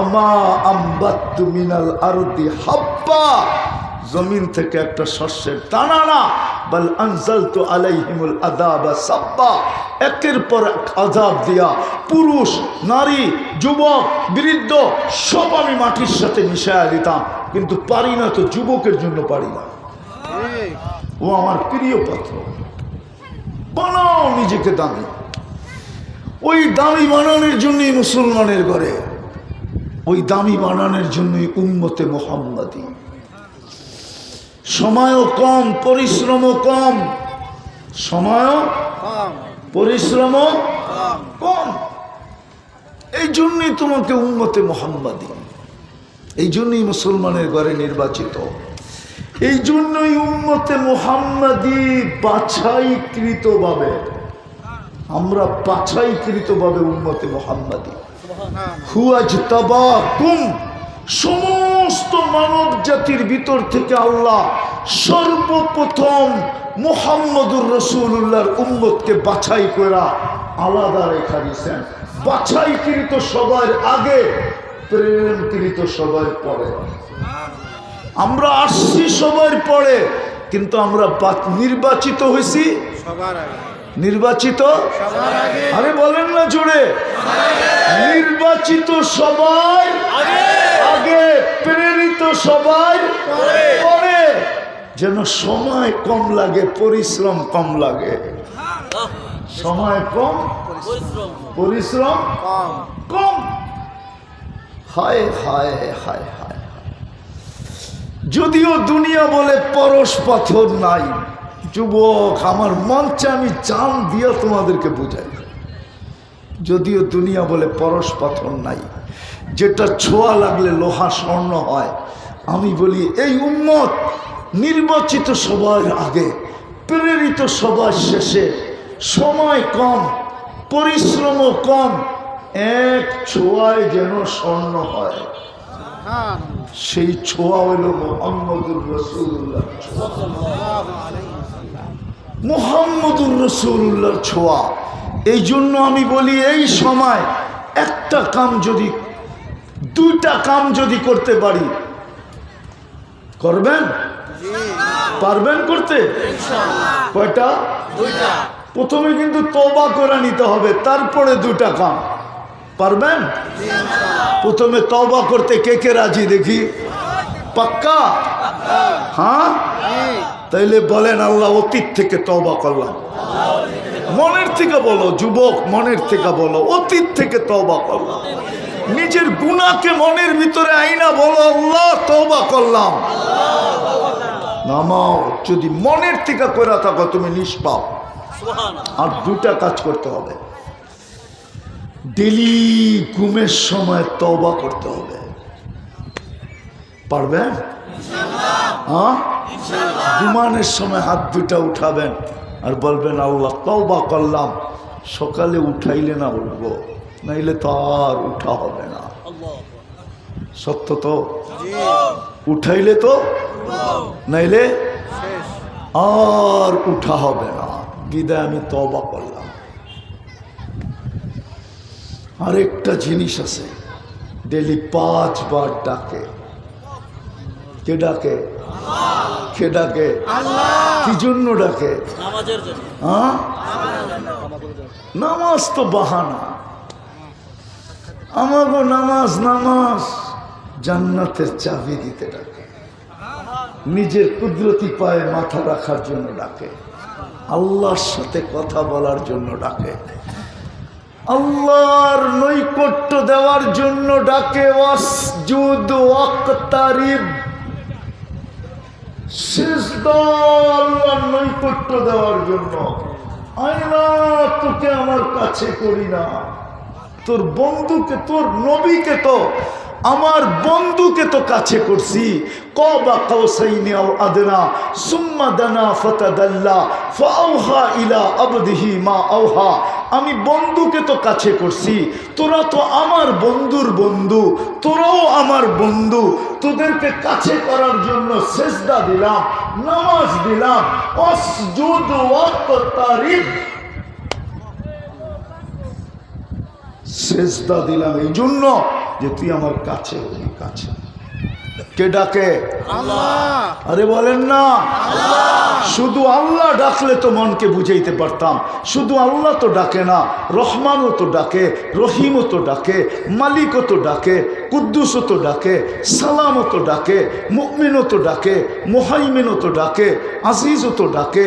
S1: ওমা আমবাততু মিনাল আরদি হাব্বা, জমিন থেকে একটা শস্যের দানা না, বল আনজালতু আলাইহিমুল আযাবা সাব্বা, একের পর এক আযাব দিয়া পুরুষ নারী যুবক বৃদ্ধ সব আমি মাটির সাথে মিশায়া দিতাম। কিন্তু পারি না তো, যুবকের জন্য পারি না। ও আমার প্রিয় পাত্র, বানাও নিজেকে দামি। ওই দামি বানানোর জন্যই মুসলমানের ঘরে, ওই দামি বানানোর জন্যই উম্মতে মুহাম্মাদি। সময়ও কম, পরিশ্রমও কম। সময়ও কম, পরিশ্রমও কম। এই জন্যই তোমাকে উম্মতে মুহাম্মাদি, এই জন্যই মুসলমানের ঘরে নির্বাচিত। এই জন্যই উম্মতে মুহাম্মাদি বাছাইকৃতভাবে, আমরা বাছাইকৃতভাবে উম্মতে মুহাম্মাদি। হুয়াজতাবাকুম, সমস্ত মানব জাতির ভিতর থেকে আল্লাহ সর্বপ্রথম মুহাম্মদুর রাসূলুল্লাহর উম্মতকে বাছাই করা আলাদা রেখা দিয়েছেন। বাছাইকৃত সবার আগে, প্রেরণকৃত সবার পরে। আমরা আসছি সবার পরে, কিন্তু আমরা নির্বাচিত হয়েছি সবার আগে। নির্বাচিত আরে বলেন না জোরে, নির্বাচিত সবাই আগে, প্রেরিত সবাই পরে। যেন সময় কম লাগে, পরিশ্রম কম লাগে। সময় কম, পরিশ্রম কম। হায় হায় হায় হায়। যদিও দুনিয়া বলে পরশ পাথর নাই, যুবক আমার মঞ্চে আমি জান দিয়ে তোমাদেরকে বোঝাই। যদিও দুনিয়া বলে পরশ পাথর নাই, যেটা ছোঁয়া লাগলে লোহা স্বর্ণ হয়, আমি বলি এই উম্মত নির্বাচিত সবার আগে, প্রেরিত সবার শেষে, সময় কম, পরিশ্রমও কম, এক ছোঁয়ায় যেন স্বর্ণ হয়। সেই ছোঁয়া হইল মুহাম্মদুর রাসূলুল্লাহ। মুহাম্মদুর রাসূলুল্লাহর ছোঁয়া। এই জন্য আমি বলি এই সময় একটা কাম যদি, দুইটা কাম যদি করতে পারি, করবেন? পারবেন করতে? কয়টা? দুইটা। প্রথমে কিন্তু তওবা করে নিতে হবে, তারপরে দুইটা কাম। পারবেন? প্রথমে তওবা করতে কে কে রাজি দেখি? পাক্কা? হ্যাঁ, তাইলে বলেন আল্লাহ অতীত থেকে তওবা করলাম। মনের থেকে বলো যুবক, মনের থেকে বলো অতীত থেকে তওবা করলাম। নিজের গুনাহকে মনের ভিতরে আইনা বলো আল্লাহ তওবা করলাম। নামাও, যদি মনের থেকে করে থাকো তুমি নিষ্পাপ। আর দুটা কাজ করতে হবে, ডেলি ঘুমের সময় তওবা করতে হবে। পারবেন? হ্যাঁ, ঘুমানোর সময় হাত দুটা উঠাবেন আর বলবেন আল্লাহ তওবা করলাম। সকালে উঠাইলে না উঠবো, নাইলে তো আর উঠা হবে না। সত্য তো? উঠাইলে তো, নাইলে আর উঠা হবে না। বিদায় আমি তওবা করলাম। আরেকটা জিনিস আছে, ডেলি 5 বার ডাকে। কে ডাকে? কে ডাকে? কি জন্য ডাকে? হ্যাঁ, নামাজ তো বাহানা। আমাগো নামাজ, নামাজ জান্নাতের চাবি দিতে ডাকে। নিজের কুদরতি পায়ে মাথা রাখার জন্য ডাকে, আল্লাহর সাথে কথা বলার জন্য ডাকে, আল্লাহর নৈকট্য দেওয়ার জন্য ডাকে। ওয়াসজুদ ওয়াক্তারিব, সিজদা আল্লাহর নৈকট্য দেওয়ার জন্য। আয়না তোকে আমার কাছে করি না, তোর বন্ধুকে, তোর নবীকে তো, আমার বন্ধুকে তো কাছে করছি। কাবা কাউসাইনি আও আদনা সুম্মা দানা ফাতাদাল্লা ফাআওহা ইলা আবদিহি মা আওহা। আমি বন্ধুকে তো কাছে করছি, তোরা তো আমার বন্ধুর বন্ধু, তোরাও আমার বন্ধু। তোদেরকে কাছে করার জন্য সিজদা দিলাম, নামাজ দিলাম। ওয়াসজুদ ওয়াক্তারিব, সিজদা দিলাম এই জন্য যে তুই আমার কাছে হলি। কাছে কে ডাকে? আল্লাহ। আরে বলেন না আল্লাহ। শুধু আল্লাহ ডাকলে তো মনকে বুঝাইতে পারতাম। শুধু আল্লাহ তো ডাকে না, রহমানও তো ডাকে, রহিমও তো ডাকে, মালিকও তো ডাকে, কুদ্দুসও তো ডাকে, সালামও তো ডাকে, মুমিনও তো ডাকে, মুহাইমিনও তো ডাকে, আজিজও তো ডাকে,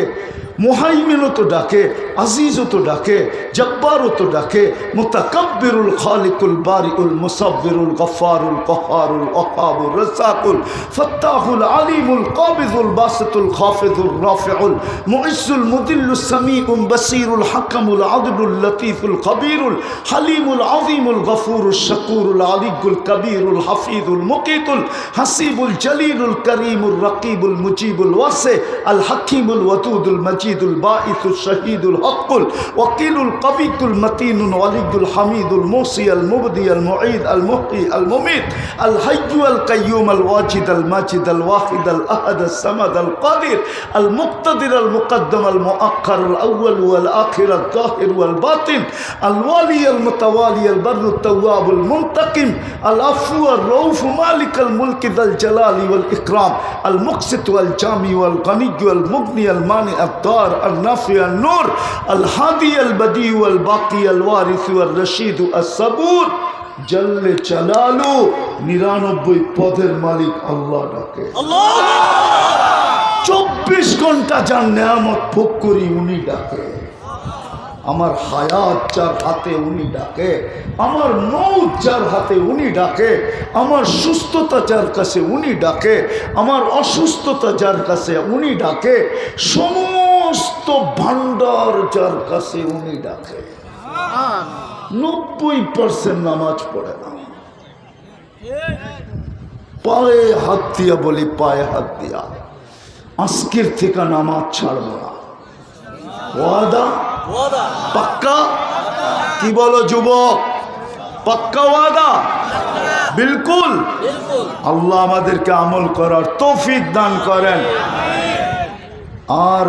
S1: মুহাইমিনও তো ডাকে, আজিজও তো ডাকে, জব্বারও তো ডাকে, মুতাকাব্বিরুল খালিকুল বারিউল মুসাব্বিরুল গফফারুল কহ্হারুল ওয়াহাবুর রাজ্জাকুল ফাত্তাহুল আলিমুল কাবিজুল বাসিতুল খাফিজুর রাফিউল মুইজ্জুল মুদিল্লুস সামিউল বাসিরুল হাকামুল আদলুল লতীফুল খবীরুল হালিমুল আযীমুল গফুরুশ শাকুরুল আলিয়ুল কবীরুল হাফিজুল মুকিতুল হাসিবুল জলিলুল করিমুর রকিবুল মুজিবুল ওয়াসি আল হাকিমুল ওয়াদুদুল মজিদুল বাঈসুল শহীদুল হকুল ওয়াকিলুল কবিকুল মতিনুল ওয়ালিদুল হামিদুল মুসি আল মুবদি আল মুঈদ আল মুহয়ি আল মুমিত আল হাইয়্যু আল কাইয়্যুম আল ওয়াজিদ আল মাজিদ আল ওয়াহিদ আল আহাদ আল সামাদ আল কাদির আল মুক্তাদির আল মুকদ্দম আল মুআক্খার আল আউয়াল ওয়াল আখির আল যাহির ওয়াল বাতিন আল ওয়ালি আল মুতাওয়ালি আল বাররু তাওয়াব আল মুনতাকিম আল আফু আর রউফ মালিক আল মুলক যাল জালালি ওয়াল ইকরাম আল মুকসিত ওয়াল জামি ওয়াল গনি ওয়াল মুগনি আল মানি আল দার আল নাফি আল নূর আল হাদি আল বদি ওয়াল বাকি আল ওয়ারিস ওয়াল রশিদ আল সাবুর জল্লে চালালু। 99 পদের মালিক আল্লাহ ডাকে। 24 ঘন্টা যার নেয়ামত ভোগ করি উনি ডাকে। আমার হায়াত যার হাতে উনি ডাকে, আমার মৌত যার হাতে উনি ডাকে, আমার সুস্থতা যার কাছে উনি ডাকে, আমার অসুস্থতা যার কাছে উনি ডাকে, সমস্ত ভান্ডার যার কাছে উনি ডাকে। 90% নামাজ পড়ে না। পায়ে হাত দিয়া বলি, পায়ে হাত দিয়া আজকের থেকে নামাজ ছাড়বো না। ওয়াদা? পাক্কা? কি বলো যুবক? পাক্কা ওয়াদা? বিলকুল। আল্লাহ আমাদেরকে আমল করার তৌফিক দান করেন। আর